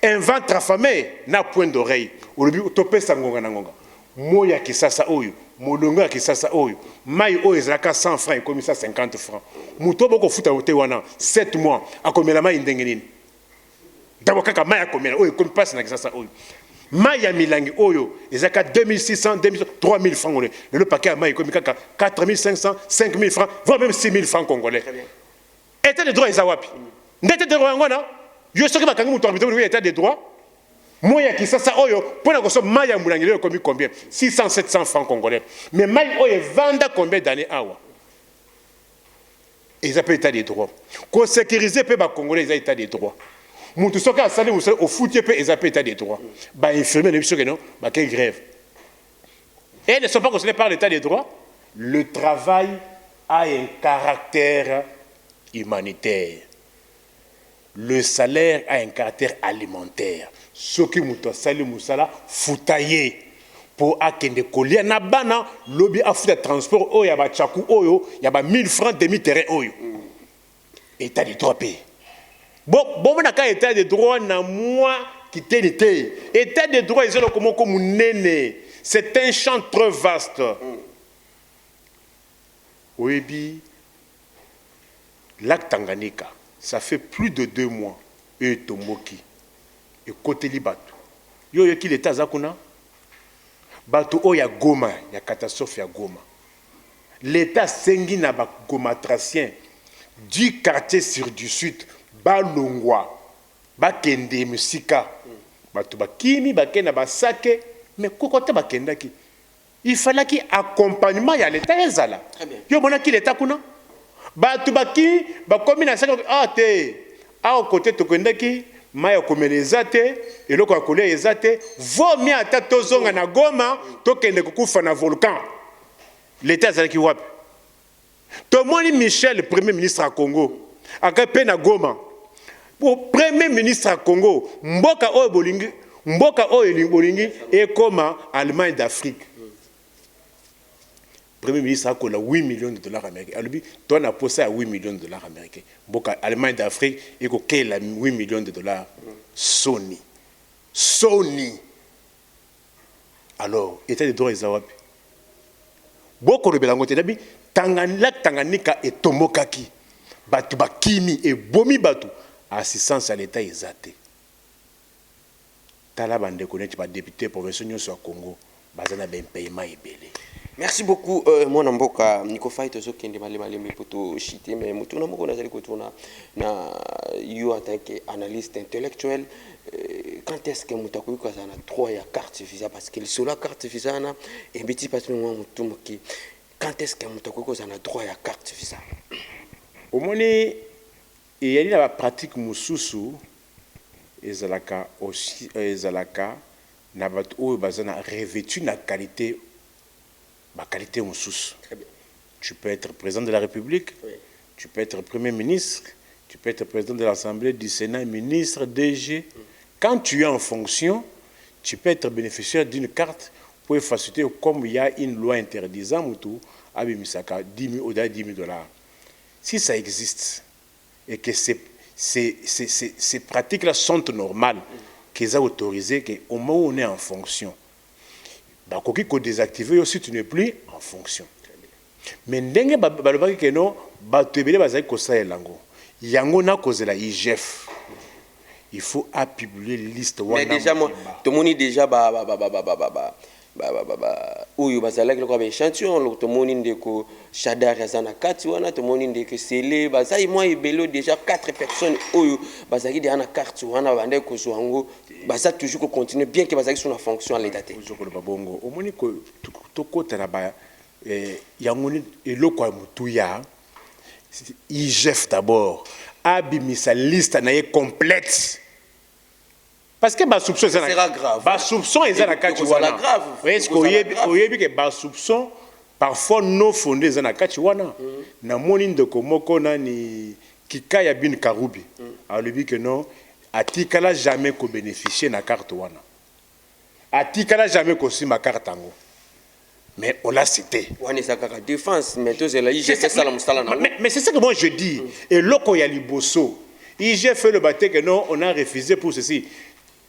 Speaker 2: un ventre affamé na point d'oreille olobi topesa ngonga na ngonga moya kisasa oyo molongo ya kisasa oyo mai oyo ezalaka 100 francs ekomi 150 francs muto boko futa ote wana 7 mois akomela mai ndenge nini d'abord kaka mai akomela oyo ekomi pasi na kisasa oyo mai ya milangi oyo ezaka 2600 3000 francs le paquet ya mai ekomi kaka 4500 5000 francs voire même 6000 francs congolais état de droit eza wapi ndete de droit ngona yo soki bakangi muto arbitre oui état de droit moya kisasa oyo pona koso mai ya mulangi oyo ekomi combien 600 700 francs congolais mais mai oyo vanda combien d'années awa eza pe état de droit ko sécuriser pe ba congolais eza état de droit mutu soki asali musala au foutier pe eza pe état de droit ba infirmier ne biso que non ba quelle grève et ne sont pas concernés par l'état de droit. Le travail a un caractère humanitaire. Le salaire a un caractère alimentaire. Ce qui muto sali musala foutaye pour akende kolia na bana lobby afuta transport oyo ya ba chaku oyo ya ba 1000 francs demi terrain oyo état de droit pe bon na ka état de droit na moi qui t'était état de droit ils ont comme nene c'est un champ très vaste. Oui, lac Tanganyika, ça fait plus de 2 mois. Et Tomoki, et côté Libatou. Yo qui l'état zakuna? Batou o ya Goma, ya catastrophe ya Goma. L'état sengi na ba Goma tracien du quartier sur du sud, ba Longwa, ba Kende Musika, batou ba Kimi, ba Kena ba Sake, mais kokote ba Kendaki. Il fallait qu'il accompagnement y a l'état ezala. Yo mona ki l'état kuna. Ba tubaki ba komi na saka te. A côté to kendaki maya komeleza te eloko ya kolia ezate vaut mieux ata tozonga na Goma to kende kukufa na volcan. L'état ezala ki wapi. To moni Michel premier ministre à Congo akape na Goma. Pour premier ministre à Congo mboka oyo bolingi mboka oyo bolingi e koma Allemagne d'Afrique. Premier ministre a $8 millions américains. Alors, toi, on a posé à $8 millions américains. Boka Allemagne d'Afrique, il y a $8 millions. Sony. Alors, état de droit, ils ont beaucoup de belangote. Tanganyika et Tomokaki. Batu bakimi et bomi batu. Assistance à l'état exaté. Talabande connaît pas député provincial sur Congo. Bazana ben paiement et belé.
Speaker 4: Merci beaucoup, mon amboka. Niko fight zo kende malé poto chité mais mutuna moko na zali kotuna na you en tant qu'analyste intellectuel. Quand est-ce que mutakoyi ko sana 3 ya carte visa parce que sur la carte visa na et petit patron
Speaker 2: quand est-ce que mutakoyi ko sana 3 ya carte visa? Omoni Et il y a la pratique mususu ezalaka aussi ezalaka na bato oyo bazana revêtu na qualité mususu. Tu peux être président de la République, oui. Tu peux être premier ministre, tu peux être président de l'Assemblée, du Sénat, ministre, DG. Quand tu es en fonction, tu peux être bénéficiaire d'une carte pour faciliter, comme il y a une loi interdisant Moutou, Abimisaka, 10 000 au-delà de 10 000 $. Si ça existe et que ces pratiques-là sont normales, qu'elles sont autorisées, qu'au moment où on est en fonction, bah, quand on désactive aussi, tu n'es plus en fonction. Mais ndenge balobaki que non, bato ebele bazali kosalela yango. Yango na kozela IGF. Il faut publier liste wana.
Speaker 4: Mais déjà moi, tout le monde déjà oyo bazalaki lokwa échantillon, tout le monde ndeko Shadar yazana kati wana, tout le monde ndeko Sele, bazai moi ebelo déjà 4 personnes oyo bazaki déjà na carte wana bande ko zwango, baza toujours continuer bien que bazaki sur la fonction à l'état.
Speaker 2: Ozokolo babongo. Omoni ko tokota na ba yangoni eloko ya mutuya IGF d'abord abimisa liste na ye complète parce que ba soupçon ça
Speaker 4: sera grave.
Speaker 2: Ba soupçon est na kati wana
Speaker 4: grave.
Speaker 2: Est-ce que oyebi que ba soupçon parfois non fondé na kati wana na moni ndeko moko nani Kikaya bin Karubi alobi que non atikala jamais ko bénéficier na carte wana atikala jamais ko sima carte ngo. Mais on l'a cité.
Speaker 4: Mais c'est
Speaker 2: ce que moi je dis. Et loko ya liboso, j'ai fait le bâté que non, on a refusé pour ceci.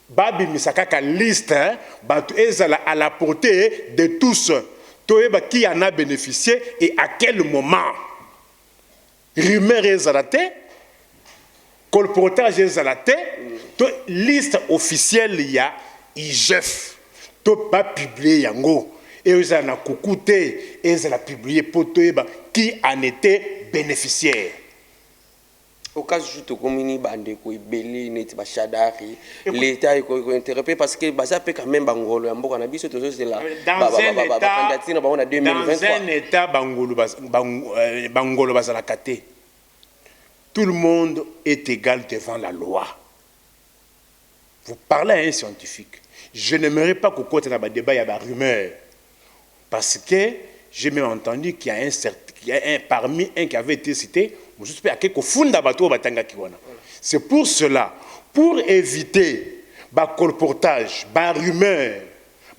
Speaker 2: Babi misakaka liste, à la portée de tous. Qui en a bénéficié et à quel moment. Rumeur est à la tête, colportage est à la tête, liste officielle il y a IGF. Tu pas publié yango. Et ils ont coucouté, et ils ont publié qui en était bénéficiaire.
Speaker 4: Au cas où tu communies bande ko ibeli neti ba Shadari l'état est interrompu parce que baza pe quand même bangolo ya mboka na biso tozo c'est là
Speaker 2: dans un état bangolo bazala kate. Tout le monde est égal devant la loi. Vous parlez à un scientifique. Je n'aimerais pas qu'on côté dans le débat, il y a des rumeurs. Parce que j'ai même entendu qu'il y a un parmi un qui avait été cité, c'est pour cela, pour éviter le colportage, le rumeur,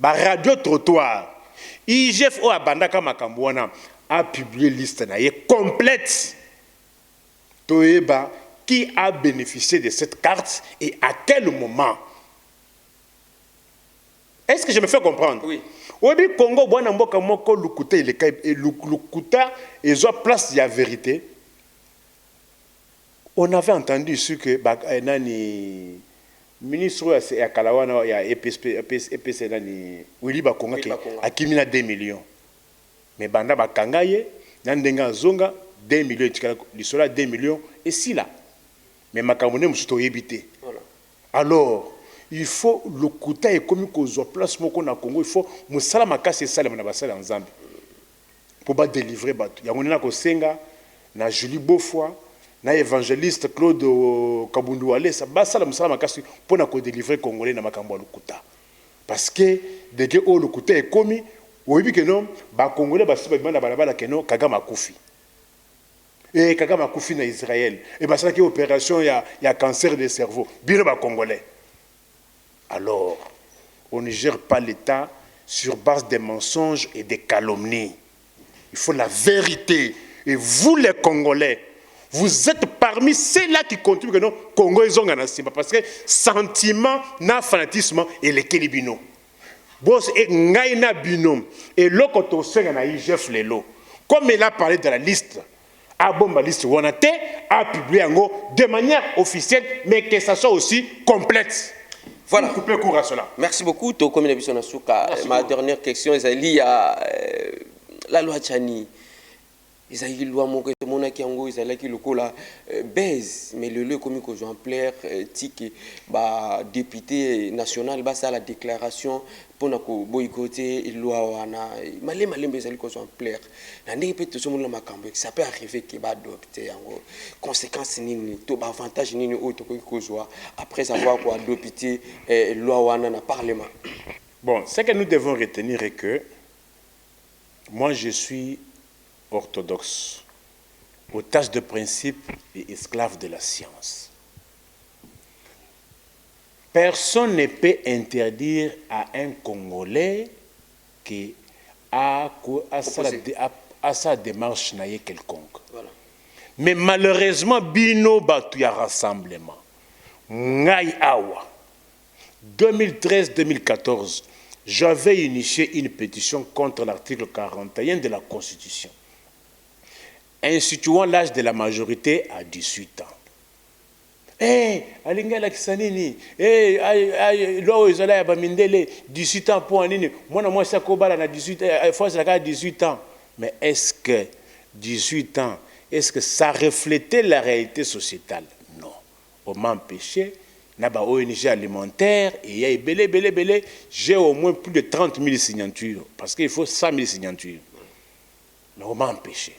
Speaker 2: le radio-trottoir, IGF Abandaka Makambouana a publié une liste complète qui a bénéficié de cette carte et à quel moment. Est-ce que je me fais comprendre? Oui. Au Congo, Lukuta, place de la vérité. On avait entendu ce que le ministre de Kalawana, il y a EPC, Willy Bakonga, qui a 2 millions. Mais Banda Bakangaye, Nandenga Zonga, 2 millions, l'Isola 2 millions, et si là. Mais Makamone Moussouto évité. Alors, il faut le Kuta et comme qu'on place moko na Congo, il faut musala makasi sala na basala en Zambie pour pas délivrer batu. Ya ngona ko senga na Julie Beaufoy, na évangéliste Claude Kabundu Wale, ça basala musala makasi pour na ko délivrer congolais na makambo le Kuta. Parce que dès que le Kuta est commis, oyebi que non ba congolais basiba bana balabala que non Kagame Koufi. Et Kagame Koufi na Israël. Et basala qui opération ya cancer des cerveaux. Bino ba congolais. Alors, on ne gère pas l'État sur base des mensonges et des calomnies. Il faut la vérité. Et vous, les Congolais, vous êtes parmi ceux-là qui contribuent que non, Congo ils ont gagné. Parce que sentiment, na fanatisme et les Kelibino. Boss et Ngaina Binom. Et l'autre, c'est un IGF Lelo. Comme il a parlé de la liste, a bomba liste Wanate a publié de manière officielle, mais que ça soit aussi complète.
Speaker 4: Voilà. Merci beaucoup. Ma dernière question est liée à la loi Tchani. ils ont eu loi mon que mon qui ango ils allaient qui le cola baise mais le comme que Jean Plaire tiki bah député national bah ça la déclaration pour na ko boycotter loi wana malé bezali ko Jean Plaire na ndenge peut tout monde la makambo ça peut arriver que ba adopter ango conséquences nini to ba avantage nini auto ko joie après avoir quoi adopter loi wana na parlement.
Speaker 2: Bon, ce que nous devons retenir est que moi je suis orthodoxe, otage de principe et esclave de la science. Personne ne peut interdire à un Congolais qui a sa démarche quelconque. Voilà. Mais malheureusement, bino batu ya rassemblement. Ngai awa. 2013-2014, j'avais initié une pétition contre l'article 41 de la Constitution, instituant l'âge de la majorité à 18 ans. Eh, alingala kisanini, loi ezala ba mindele 18 ans pour anini. Moi ça kobala na 18 fois ça 18 ans. Mais est-ce que 18 ans, est-ce que ça reflétait la réalité sociétale? Non. On m'a empêché. Na ba ONG alimentaire et il y a belé, j'ai au moins plus de 30 000 signatures parce qu'il faut 100 000 signatures. Mais on m'a empêché.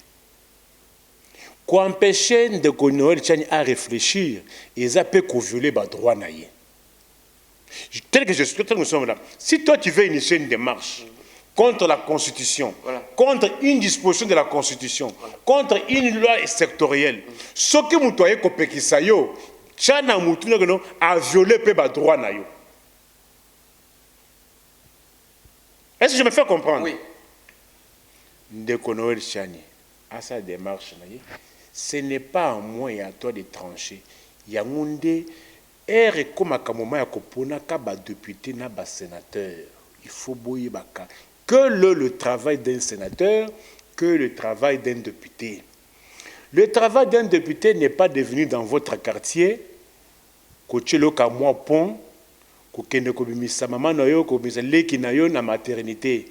Speaker 2: Quoi empêcher de Noël Tchani à réfléchir et ça peut violer les droits naïe. Tel que je suis, tel que nous sommes là. Si toi tu veux initier une démarche contre la Constitution, voilà, contre une disposition de la Constitution, voilà, contre une loi sectorielle, ce que vous voyez Kopekisayo, Chana Moutuna a violé les droits naïe. Est-ce que je me fais comprendre?
Speaker 4: Oui.
Speaker 2: De Noël Tchani à sa démarche naïe. Ce n'est pas à moi et à toi de trancher. Il y a un comme à kopona ba député na ba sénateur. Il faut boyer baka que le travail d'un sénateur, que le travail d'un député. Le travail d'un député n'est pas devenu dans votre quartier kochelo ka moi pont kokende ko bimisa maman na yo ko bizaleki na yo na maternité.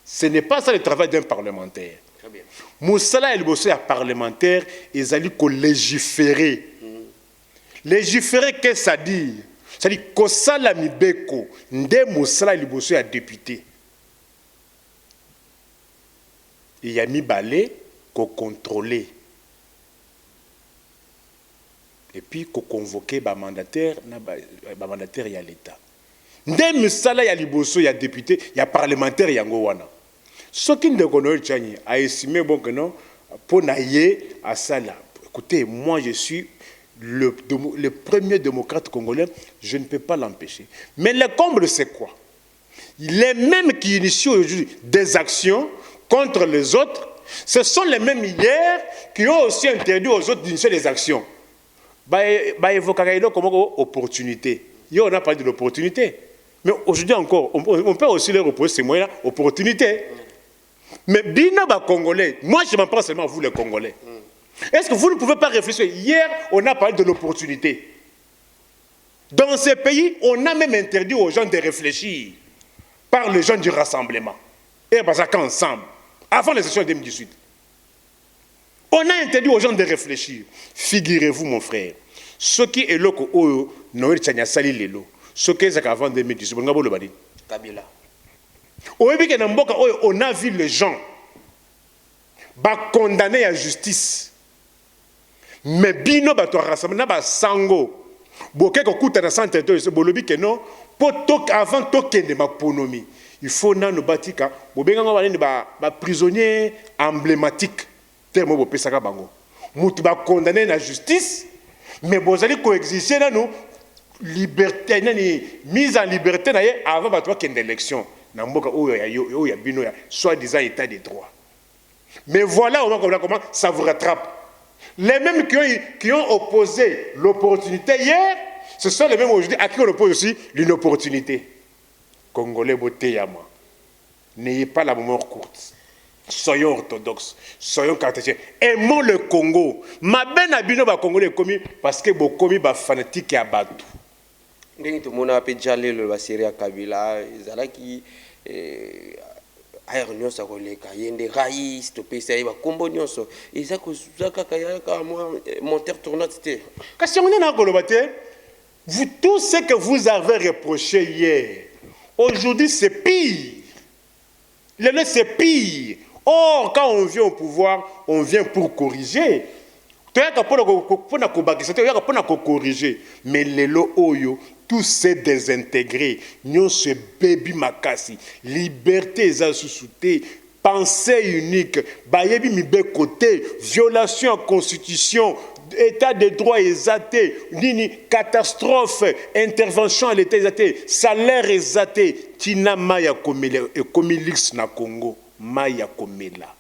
Speaker 2: Ce n'est pas ça le travail d'un parlementaire. Moussala et le bossé parlementaire, ils allaient légiférer. Légiférer, qu'est-ce que ça dit? Ça dit que ça la mibeko, nde Moussala et le bossé à député. Il y a mis balai qu'on contrôler. Et puis qu'on convoquer ba mandataire, il y a l'État. Nde Moussala et le bossé, il y a député, il y a parlementaire, il y a Ngowana. Ce qui ne connaît pas, a estimé bon que non, pour naïe à ça là. Écoutez, moi je suis le premier démocrate congolais, je ne peux pas l'empêcher. Mais le comble c'est quoi? Les mêmes qui initient aujourd'hui des actions contre les autres, ce sont les mêmes hier qui ont aussi interdit aux autres d'initier des actions. Bah évoquer comme opportunité. On a parlé de l'opportunité. Mais aujourd'hui encore, on peut aussi leur opposer ces moyens opportunité. Mais bina ba Congolais, moi je m'en prends seulement vous les Congolais. Est-ce que vous ne pouvez pas réfléchir? Hier, on a parlé de l'opportunité. Dans ces pays, on a même interdit aux gens de réfléchir par les gens du rassemblement. Et Bazaka ensemble, avant les élections de 2018. On a interdit aux gens de réfléchir. Figurez-vous, mon frère, ce qui est là, Noël Tchania Sali Lelo, ce qui est avant 2018,
Speaker 4: Kabila.
Speaker 2: On a vu les gens condamnés à justice. Mais bino bato rassemblement ba sango. Boke ko kuta na centre de bolobi que non pour avant token de maponomi. Il faut na no batika bobenga ba prisonnier emblématique terme bo pesaka bango. Mutu ba condamné à justice mais bozali coexister na no liberté mise en liberté na ye avant bato ken d'élection. Soit disant état de droit. Mais voilà comment ça vous rattrape. Les mêmes qui ont opposé l'opportunité hier, ce sont les mêmes aujourd'hui à qui on oppose aussi l'inopportunité. Congolais beauté yama. N'ayez pas la mémoire courte. Soyons orthodoxes, soyons cartésiens. Aimons le Congo. Ma ben abino ba Congolais commis parce que bo commis ba fanatique et abattu.
Speaker 4: Ndenge tout le monde a déjà le Syria Kabila, Zalaki air nyonso akoleka yende raïs topesa ye bakombo nyonso eza kozwa kaka yaka monteur tournante te
Speaker 2: kasi yango nde nakoloba te. Vous, tout ce que vous avez reproché hier, aujourd'hui c'est pire. C'est pire. Or, quand on vient au pouvoir, on vient pour corriger. Corriger. Mais les lots oyo, tout s'est désintégré. Nous se baby makasi. Liberté est sous-souté. Pensée unique. Bayebi mibe côté. Violation en constitution. État de droit exaté, catastrophe, intervention à l'état exaté, salaire exaté, tina maya komilix na Congo, maya komela.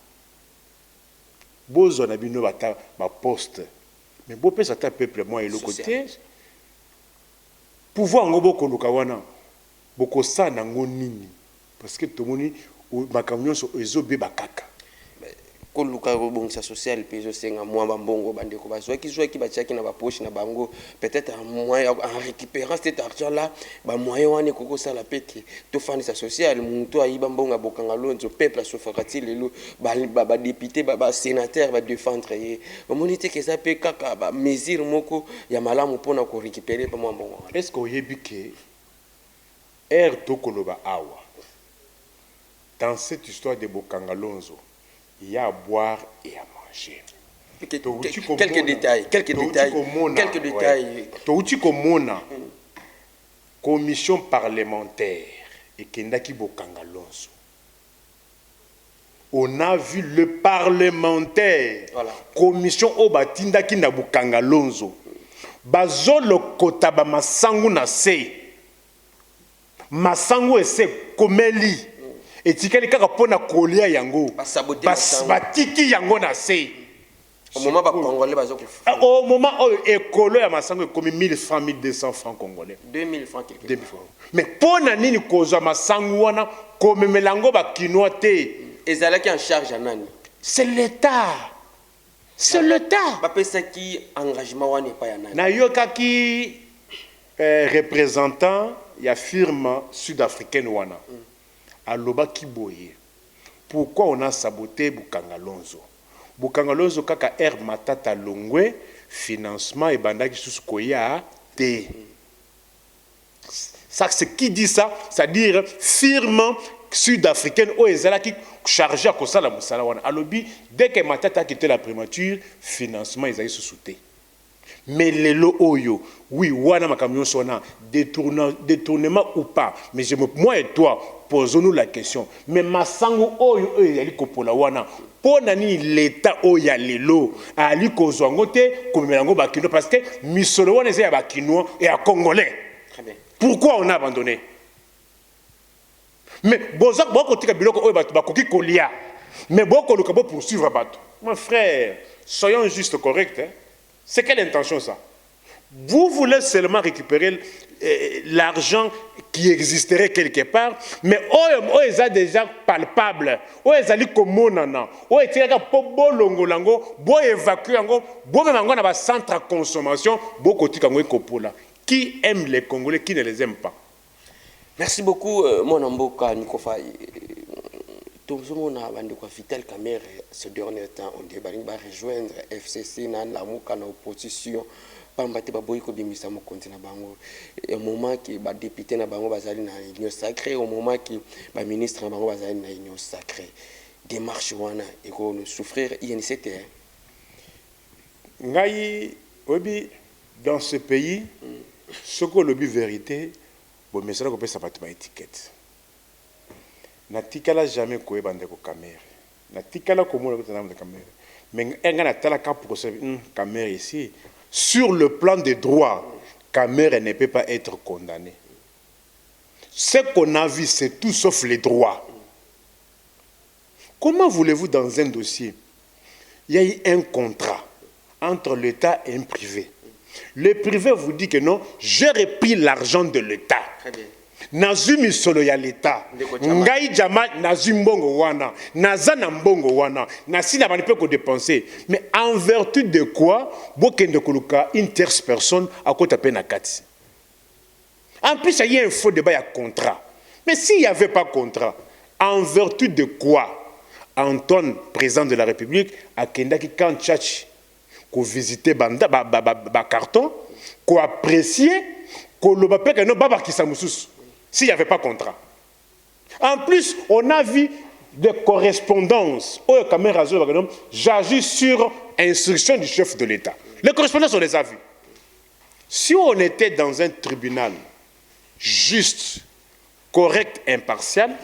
Speaker 2: Bozo na bino bata ma poste. Mais bo pesa ta peuple moi et le côté. Pouvoir ngo boko luka wana. Boko sa na ngo nini. Parce que tomoni makamyo so ezobe bakaka.
Speaker 4: Koluka rebongisa social peso senga moi bambongo bandeko bazwa ki joie ki batiaki na ba poche na bango peut-être un moyen en récupérant cet argent là ba moyen wane koko sala pete to fanisa social muntu ayi bambonga bokanga lonzo peuple asofakati lelo ba député ba sénateur ba défendre ye monité que ça pe kaka ba mesure moko ya malamu pona ko récupérer ba mbongo.
Speaker 2: Est-ce que oyebi ke air to koloba awa dans cette histoire de bokanga lonzo il y a à boire et à manger.
Speaker 4: Quelques détails.
Speaker 2: Commission parlementaire et Kendaki Bokangalonso. On a vu le parlementaire. Voilà. Commission Obatinda Kinda Bokangalonso. Bazolo Kotaba Masangu na se. Masangu ese komeli. Et tikali kaka pona kolia yango batiki yango na se
Speaker 4: au moment ba congolais bazo
Speaker 2: au moment écolo ya masango ekomi 1000 francs 1200 francs congolais
Speaker 4: 2000 francs quelque
Speaker 2: 2000 francs mais pona nini kozwa masango wana komemelango ba kinoa te
Speaker 4: ezalaki en charge à nani
Speaker 2: c'est l'état
Speaker 4: ba pesa ki engagement wana pa ya nani
Speaker 2: na yokaki représentant ya firme sud-africaine wana Aloba Kiboye. Pourquoi on a saboté Bukangalonzo? Bukangalonzo kaka air matata longwe financement et bandaki sous koya te. Ça c'est qui dit ça? C'est-à-dire firme sud-africaine au ezala qui chargé à kosala musala wana. Alobi dès que matata a quitté la primature, financement ils a sous te. Mais les lots oyo, oui, wana makamyon sona, détournement ou pas. Mais moi et toi, posons-nous la question. Mais masango oyo yali kopola wana, ponani l'état oya lelo, ali kozwangote, komelango bakino, parce que misolo wana ya bakino et à congolais.
Speaker 4: Très bien.
Speaker 2: Pourquoi on a abandonné? Mais bozak boko tika biloko oyo batu bakoki kolia. Mais boko luka bo poursuivre batu. Mon frère, soyons juste corrects, hein. C'est quelle intention ça? Vous voulez seulement récupérer l'argent qui existerait quelque part, mais ils sont déjà palpable. Ils sont commonana. Ils sont pour longo lango, pour évacuer ango, pour même ango na centre de consommation, beaucoup de kango kopola. Qui aime les Congolais, qui ne les aime pas?
Speaker 4: Merci beaucoup, mon amboka Nikofa. Tout le monde a Vital Kamerhe ce dernier temps, on va rejoindre FCC dans la opposition. Pambate baboyiko bimisa mo continent bango. Au moment que ba député na bango bazali na union sacrée, au moment que ba ministre na bango bazali na union sacrée. Démarche wana eko no souffrir INCT.
Speaker 2: Ngai obi dans ce pays, ce que le but vérité, bon mais ça ko pesa pas ma étiquette. Na tikala jamais ko ebande ko Kamerhe. Na tikala ko mo na ko Kamerhe. Mais enga na tala ka pour ce Kamerhe ici. Sur le plan des droits, Kamerhe ne peut pas être condamné. Ce qu'on a vu, c'est tout sauf les droits. Comment voulez-vous dans un dossier, il y a eu un contrat entre l'État et un privé. Le privé vous dit que non, j'ai repris l'argent de l'État.
Speaker 4: Très bien.
Speaker 2: Nazumi solo ya l'État. Ngai jama nazumbongo wana. Nazana mbongo wana. Nasina bani peut ko dépenser. Mais en vertu de quoi, bokende koluka une tierce personne à côté peine à 4. En plus, il y a un faux débat, il y a contrat. Mais s'il n'y avait pas contrat, En vertu de quoi Antoine, président de la République, a kendaki quand Tchatch, qu'on visitait Banda, carton, qu'on appréciait, qu'on le bapé que non, baba qui s'amoussous, s'il n'y avait pas contrat. En plus, on a vu des correspondances. J'agis sur instruction du chef de l'État. Les correspondances, on les a vues. Si on était dans un tribunal juste, correct, impartial,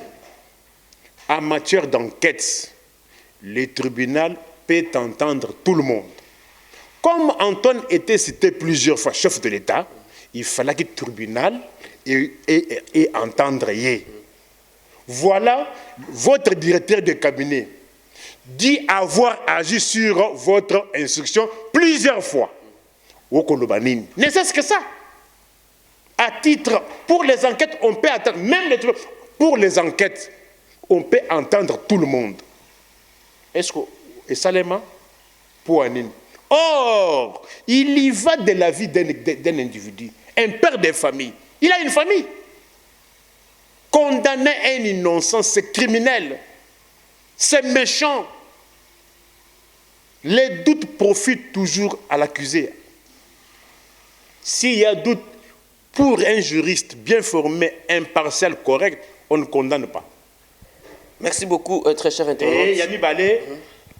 Speaker 2: en matière d'enquête, le tribunal peut entendre tout le monde. Comme Antoine était cité plusieurs fois chef de l'État, il fallait que le tribunal et entendre. Voilà, votre directeur de cabinet dit avoir agi sur votre instruction plusieurs fois. Ne c'est que ça. À titre, pour les enquêtes, on peut attendre, même les tribunaux, pour les enquêtes, on peut entendre tout le monde. Est-ce que, et Salema, pour Anine. Or, il y va de la vie d'un individu, un père de famille. Il a une famille. Condamner un innocent, c'est criminel. C'est méchant. Les doutes profitent toujours à l'accusé. S'il y a doute, pour un juriste bien formé, impartial, correct, on ne condamne pas.
Speaker 4: Merci beaucoup, très cher internaute.
Speaker 2: Et Yami Balé,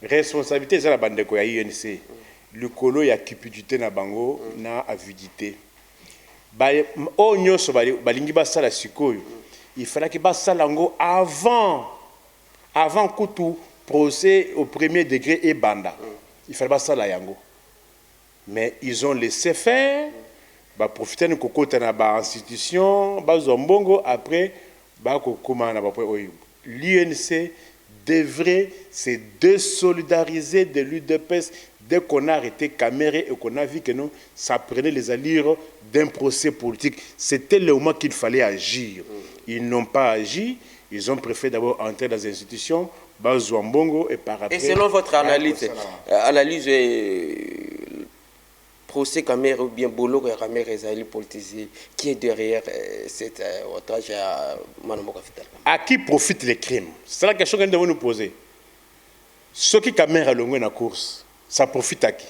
Speaker 2: responsabilité, c'est la bande de INC. Le colo, il y a cupidité na bango, na avidité. Il fallait que ça lango avant que tout procès au premier degré et banda. Il fallait ça la yango. Mais ils ont laissé faire, profiter de kokota na ba institution, zombongo après l'INC devrait se désolidariser de l'UDPS dès qu'on a arrêté Caméré et qu'on a vu que non, ça prenait les allures d'un procès politique. C'était le moment qu'il fallait agir. Ils n'ont pas agi, ils ont préféré d'abord entrer dans les institutions, Bazouambongo et par après...
Speaker 4: Et selon votre analyse, procès Caméré ou bien Bolo Caméré Ezali politisé, qui est derrière cet otage à Manamoka Vital?
Speaker 2: À qui profitent les crimes? C'est la question que nous devons nous poser. Ceux qui Caméré a longué dans la course, ça profite à qui?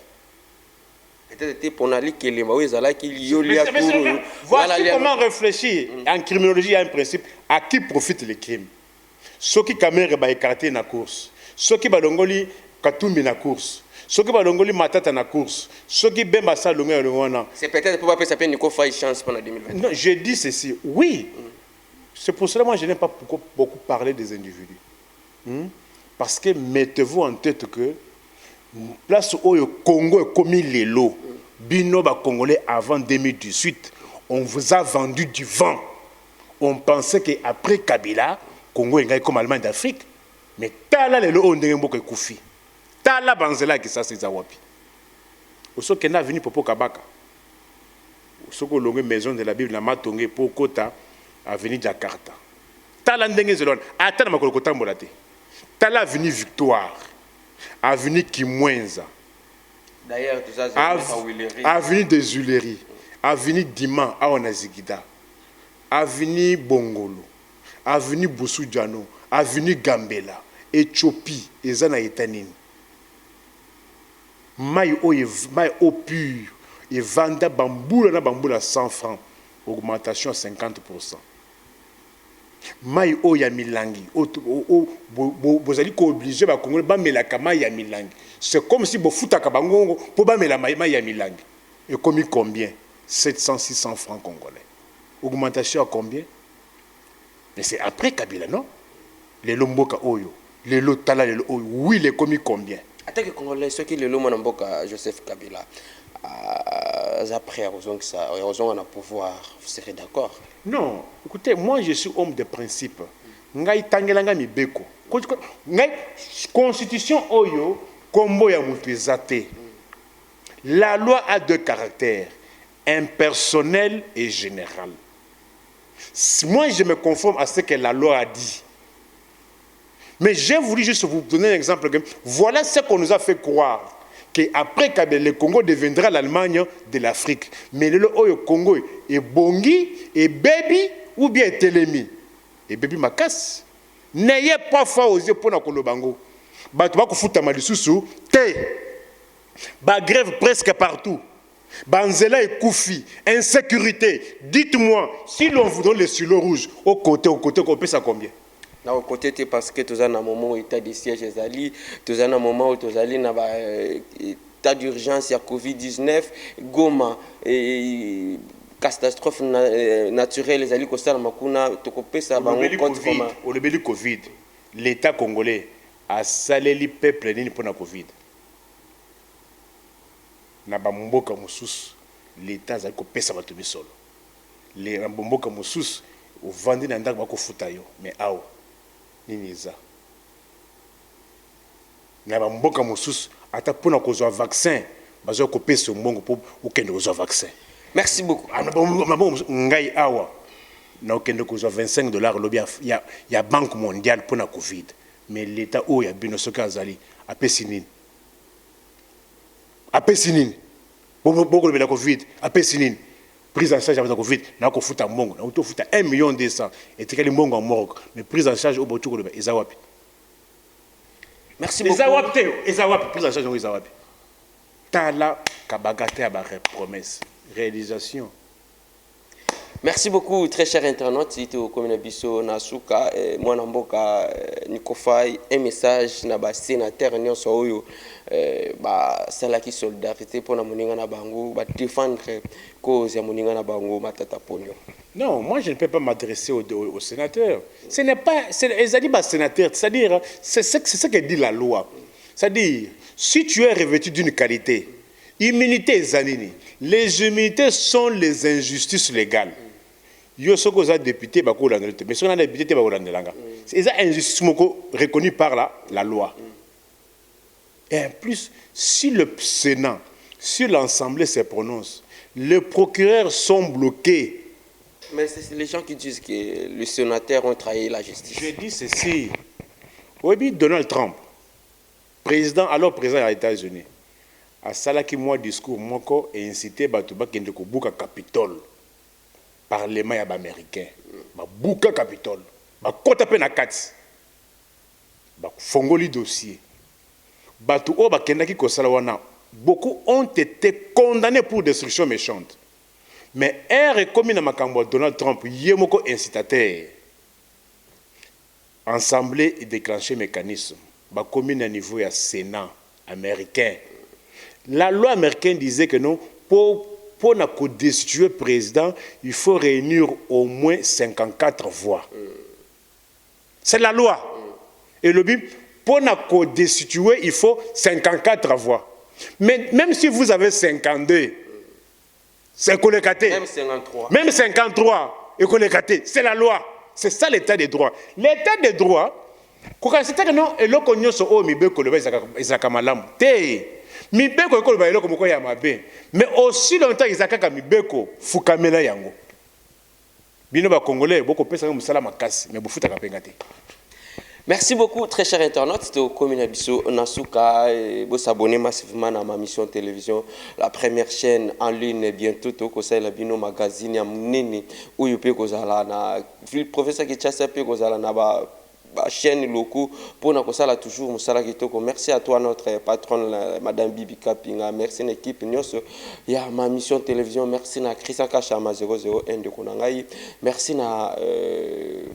Speaker 4: Peut-être pour aller que les Maouis Zala qui
Speaker 2: voici comment réfléchir. En criminologie, il y a un principe. À qui profitent les crimes? Ceux qui Caméré a écarté dans la course, ceux qui Balongoli Katumbi dans la course, ceux qui Balongoli Matata dans la course, ceux qui Bemba Salongé dans la course.
Speaker 4: C'est peut-être pour pas s'appeler Nico Faye chance pendant 2020.
Speaker 2: Non, je dis ceci. Oui. C'est pour cela que moi je n'aime pas beaucoup parler des individus. Parce que mettez-vous en tête que place où le Congo est commis les lots, Bino Congolais avant 2018, on vous a vendu du vent. On pensait qu'après Kabila, Congo est comme Allemagne d'Afrique. Mais tala les lots on est beaucoup koufi. Tala banzela qui ça c'est Zawapi. Au soit qu'on a venu pour Kabaka. Au soit qu'on a maison de la Bible na Matongé pour Kota avenue Jakarta. Tala ndenge zelon. Attends ma kolokota mbolate. Tala avenue Victoire. Avenue Kimwenza.
Speaker 4: D'ailleurs, tout ça,
Speaker 2: avenue des Huileries. Avenue Diman, Aonazigida. Avenue Bongolo. Avenue Boussou-Diano. Avenue Gambela. Éthiopie. Ezana Etanine. Maï au pur. Et vanda bamboula 100 francs. Augmentation à 50%. Maï o ya milangi bozali ko obligé ba Congolais ba melaka mai ya milangi. C'est comme si bo futaka bangongo po ba mela mai ya milangi. Et comme combien? 700-600 francs congolais. Augmentation à combien? Mais c'est après Kabila, non? Les lomboka oyo, les lotala les oyo. Oui, les commis combien?
Speaker 4: Attends que Congolais ceux qui le lomboka Joseph Kabila après on a pouvoir, vous serez d'accord?
Speaker 2: Non, écoutez, moi je suis homme de principe. Ngai tangelanga mibeko. Ngai constitution oyo kombo ya mutu ezate. La loi a deux caractères, impersonnel et général. Moi je me conforme à ce que la loi a dit. Mais j'ai voulu juste vous donner un exemple. Voilà ce qu'on nous a fait croire. Qu'après le Congo deviendra l'Allemagne de l'Afrique. Mais le Congo est Bongi, et Baby, ou bien Telemi. Et Baby Makas. n'ayez pas foi osé pour na kolobango bato ba kufuta malisusu te ba grève presque partout banzela ekufi insécurité. Dites-moi si l'on vous donne les stylos rouges au côté qu'on peut ça combien?
Speaker 4: Na au côté te parce que tous un moment où état de siège ezali, tous un moment où tous ali na ba état d'urgence ya Covid-19 Goma et catastrophe naturelle ezali ko sala makuna to ko pesa bango contre comment
Speaker 2: au début du Covid l'état congolais a salé le peuple nini pour na Covid na ba mboka mususu l'état azali ko pesa bato bisolo les mboka mususu au vendre na ndako bako futa yo mais awa nini eza na ba mboka mususu ata pona kozwa vaccin bazo ko pesa mbongo pour okende kozwa vaccin.
Speaker 4: Merci beaucoup.
Speaker 2: Ngai awa na okende kozwa $25 lobi ya banque mondiale pour la Covid mais l'état o ya bino soka azali apesi nini boko le Covid apesi nini prise en charge de la Covid na ko futa mbongo na to futa 1,2 million et tikali mbongo en morgue mais prise en charge au botuko le ezawapi.
Speaker 4: Merci beaucoup.
Speaker 2: Ezawapi prise en charge au ezawapi tala kabagate ba promesse réalisation.
Speaker 4: Merci beaucoup, très cher internaute. C'était au commune Bisso Nasuka, moi Namboka Nikofai, un message na ba sénateur nyonso oyo ba salaki solidarité pour na moninga na bango ba défendre cause ya moninga na bango matata ponyo.
Speaker 2: Non, moi je ne peux pas m'adresser au sénateur. Ce n'est pas ezali ba sénateur, c'est-à-dire c'est ce que dit la loi. C'est-à-dire si tu es revêtu d'une qualité, immunité zanini. Les immunités sont les injustices légales. Yo soko za député bako landelete mais sona député bako landelanga. C'est ça injustice moko reconnu par la loi. Et en plus si le Sénat, si l'Assemblée se prononce, les procureurs sont bloqués.
Speaker 4: Mais c'est les gens qui disent que les sénateurs ont trahi la justice.
Speaker 2: Je dis ceci. Oui, Donald Trump, alors président des États-Unis, a salaki moi discours moko et incité bato bakende ko buka Capitole. Parlement ya ba américain. Ba buka Capitole. Ba kota pe na kati. Ba fongoli dossier. Bato o bakendaki ko sala wana. Beaucoup ont été condamnés pour destruction méchante. Mais est comme na makambo Donald Trump yemoko incitateur. Assemblée et déclencher mécanisme. Ba commune à niveau ya Sénat américain. La loi américaine disait que non, pour destituer le président, il faut réunir au moins 54 voix. C'est la loi. Et le but, pour destituer, il faut 54 voix. Mais même si vous avez 52, c'est collecté.
Speaker 4: Même 53.
Speaker 2: Même 53, et collecté. C'est la loi. C'est ça l'état des droits. L'état des droits, c'est que non, et l'on connaît ce haut, mibeko ekolo ba eloko moko ya mabe mais aussi longtemps izakaka mibeko fukamela yango bino ba congolais boko pesa musala makasi mais bufutaka penga te.
Speaker 4: Merci beaucoup, très cher internaute. C'était au commune Bisso Nasuka. Vous s'abonnez massivement à ma mission télévision, la première chaîne en ligne bientôt. Vous avez la magazine ya mnene où vous pouvez le professeur qui chasse peu chaîne locaux pour nous ça toujours musala kitoko. Merci à toi notre patronne madame Bibi Kapinga, merci l'équipe nyonso ya ma mission télévision, merci na Christian Kachama 001 de Konangai, merci na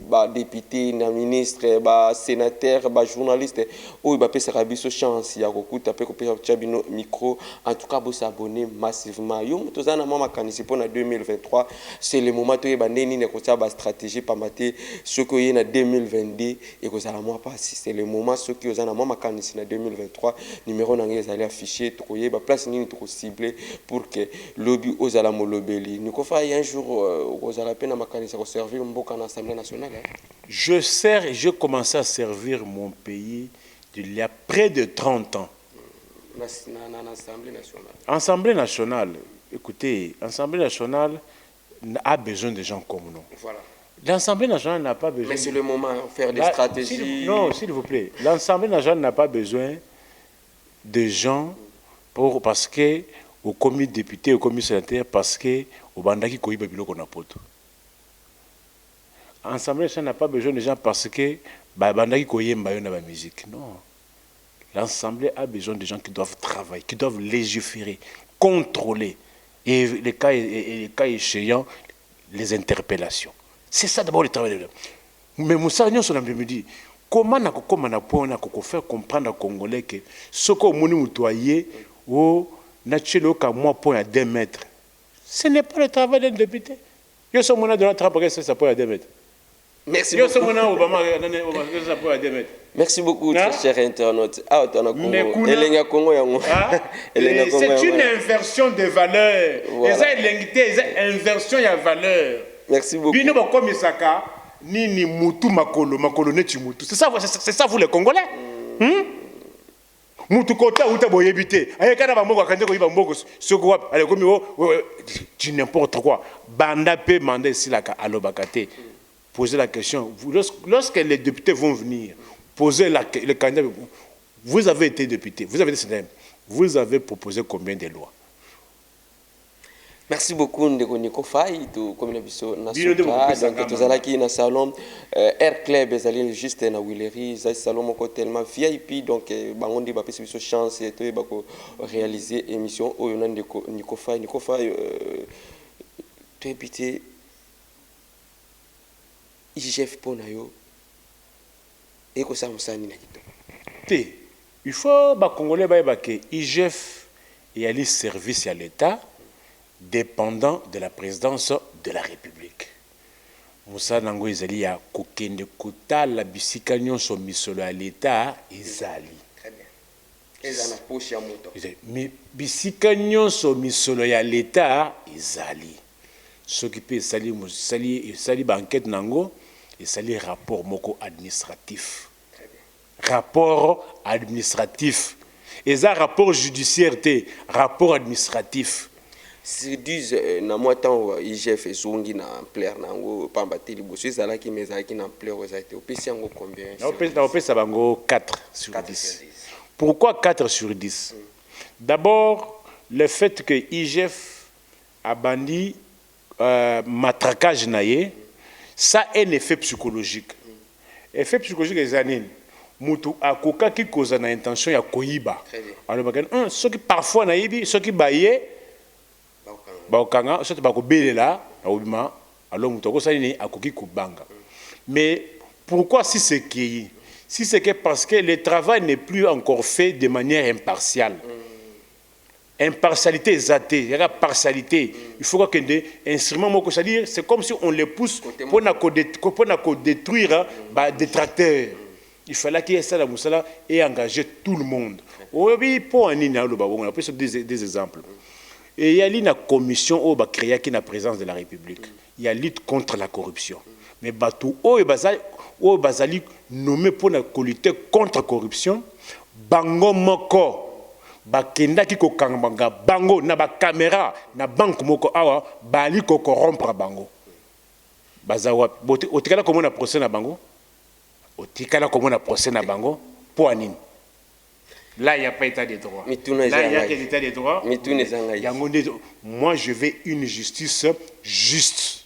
Speaker 4: ba député na ministre ba sénateur ba journaliste ou ba pesa biso chance ya kokuta pe kopesa chabino micro. En tout cas vous s'abonner massivement yo mutozana mama kanisi pour na 2023, c'est le moment to ba neni ne ko ba stratégie pa maté ce que y na 2022 et que ça la moi pas si c'est le moment ceux qui ont moi makanisi na 2023 numéro n'angé allé afficher troyer ba place ni trop ciblé pour que lobby aux ala molobeli ni ko fa un jour aux ala peine makanisi ko servir mboka na Assemblée nationale.
Speaker 2: Je sers et je commence à servir mon pays il y a près de 30 ans.
Speaker 4: L'Assemblée nationale.
Speaker 2: Assemblée nationale, écoutez, Assemblée nationale a besoin de gens comme nous.
Speaker 4: Voilà.
Speaker 2: L'Assemblée nationale n'a pas besoin...
Speaker 4: Mais c'est le moment de faire des stratégies...
Speaker 2: Non, s'il vous plaît. L'Assemblée nationale n'a pas besoin de gens parce que, au comité député, au comité sénateur, parce que, au bandaki koyiba biloko na poto. Ensemble, ça n'a pas besoin de gens parce que bandaki koyemba yo na ba musique. Non. L'Assemblée a besoin de gens qui doivent travailler, qui doivent légiférer, contrôler. Et les cas échéants, les interpellations. C'est ça d'abord le travail de l'homme. Mais Moussa Nyon me dit, comment on a faire comprendre aux Congolais que ce qu'on m'a dit, au naturel qu'à moi point à 2 mètres, ce n'est pas le travail d'un député. Je suis mon de travail ça point à 2 mètres.
Speaker 4: Merci beaucoup. Merci beaucoup, cher internaute.
Speaker 2: C'est une inversion de valeurs. C'est une inversion de valeurs.
Speaker 4: Merci beaucoup.
Speaker 2: Nini mutu makolo neti mutu. C'est ça vous les Congolais. Mutu kota uta boyebité. Ayekana ba mboko akande ko yiba mboko soko wap. Allez komi tu n'importe quoi. Banda peut demander si la alobakate. Poser la question. Lorsque les députés vont venir, poser le candidat. Vous avez été député, vous avez décidé. Vous avez proposé combien de lois?
Speaker 4: Merci beaucoup Ndeko Niko Fai to comme biso na soka donc tozalaki na salon Air Club ezali juste na Willery za salon moko tellement VIP donc bangondi ba pesi biso chance to ba ko réaliser émission oyo na Ndeko Niko Fai to habité IGF pona yo et ko sa musani na kito
Speaker 2: il faut ba congolais ba ke IGF et ali service à l'état dépendant de la présidence de la République. Moussa Nango Ezali a kokende kota la bisika nyonso misolo à l'état ezali.
Speaker 4: Très bien. Ezana poche ya moto.
Speaker 2: Mais bisika nyonso misolo ya l'état ezali. Ce qui peut sali banquette nango et sali rapport moko administratif.
Speaker 4: Très bien.
Speaker 2: Rapport administratif. Et ça rapport judiciaire rapport administratif.
Speaker 4: Si disent na moi temps IGF ezongi na ampleur nango pamba teli bosso ezalaki mezalaki na ampleur ezate opesi yango combien?
Speaker 2: Na opesa bango 4 sur 10. Pourquoi 4 sur 10? D'abord le fait que IGF a bandi matraquage naie, ça a un effet psychologique. Effet psychologique des années. Mutu akoka ki koza na intention ya koyiba. Alors bakan ce qui parfois naïbi, ce qui baye baokanga sote bakobelela na obima alors mutoko sali akoki kubanga. Mais pourquoi si c'est que parce que le travail n'est plus encore fait de manière impartiale. Impartialité exatée, il y a partialité. Il faut que des instruments moko, c'est-à-dire c'est comme si on les pousse pour détruire des tracteurs. Il fallait qu'il y ait ça la moussala et engager tout le monde. Oui, pour un on a pris des exemples. Et il y a une commission qui a créé la présidence de la République. Il y a lutte contre la corruption. Mais Batou, Bazali nommé pour lutter contre la corruption, Bango Moko, Bakenda qui ko kanganga, Bango, na ba caméra, na banque Moko awa, Bali ko corrompre Bango. Bazawa, otikala comment on a procès na Bango? Otikala comment on a procès na Bango? Pour Anine. Là, il n'y a pas état de droit. Là, il y a état de droit. Moi, je veux une justice juste.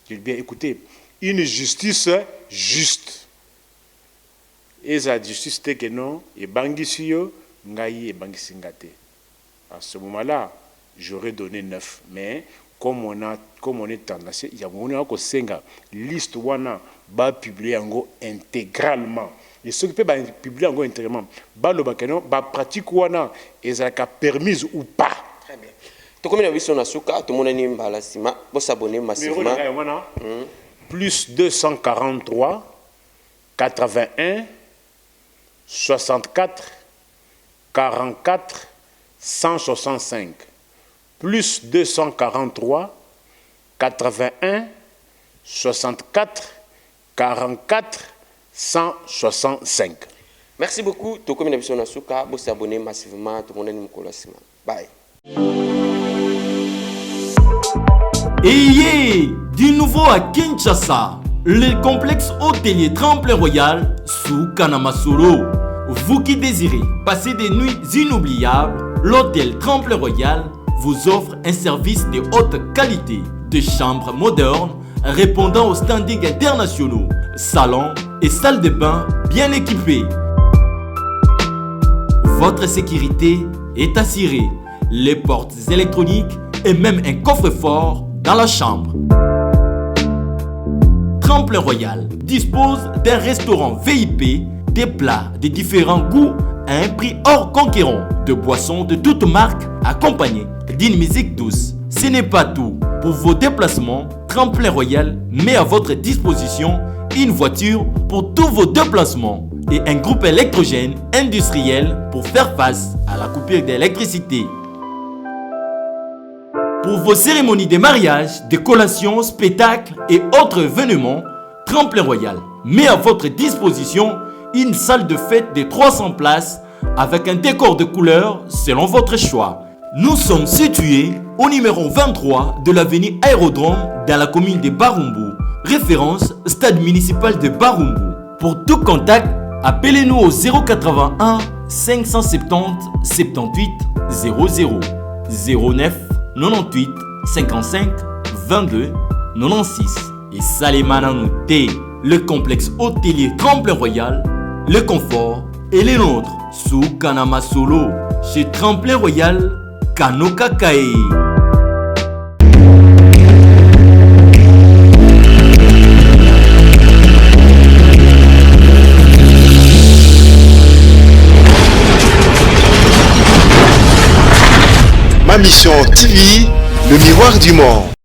Speaker 2: Je veux bien écouter. Une justice juste. Et la justice, c'est que non, et Bangisiyo, Ngaï et Bangisingate. À ce moment-là, j'aurais donné 9. Mais comme on est tendance, il y a une liste où on a publié intégralement. Et ceux qui peuvent publier en gros intégralement, la pratique ou est permise ou pas.
Speaker 4: Très bien. Tu connais la vision na suka, tout le monde est imbalasima, pour s'abonner massivement.
Speaker 2: Plus 243 81 64 44 165. Plus 243 81 64 44 165.
Speaker 4: Merci beaucoup. Tout comme une na suka, vous s'abonner massivement. Tout le monde est bye.
Speaker 3: Et du nouveau à Kinshasa, le complexe hôtelier Tremplin Royal sous Kanamasuro. Vous qui désirez passer des nuits inoubliables, l'hôtel Tremplin Royal vous offre un service de haute qualité, de chambres modernes répondant aux standings internationaux, salons et salles de bain bien équipées. Votre sécurité est assurée, les portes électroniques et même un coffre-fort dans la chambre. Tremplin Royal dispose d'un restaurant VIP, des plats de différents goûts à un prix hors conquérant, de boissons de toutes marques accompagnées d'une musique douce. Ce n'est pas tout. Pour vos déplacements, Tremplin Royal met à votre disposition une voiture pour tous vos déplacements et un groupe électrogène industriel pour faire face à la coupure d'électricité. Pour vos cérémonies de mariage, de collations, spectacles et autres événements, Tremplin Royal met à votre disposition une salle de fête de 300 places avec un décor de couleurs selon votre choix. Nous sommes situés au numéro 23 de l'avenue Aérodrome dans la commune de Barumbu, référence stade municipal de Barumbu. Pour tout contact, appelez-nous au 081 570 78 00 09 98 55 22 96 et Salimana Nouté, le complexe hôtelier Tremplin Royal, le confort et les nôtres sous Kanama Solo chez Tremplin Royal Kanoka Kae.
Speaker 1: Ma mission TV, le miroir du monde.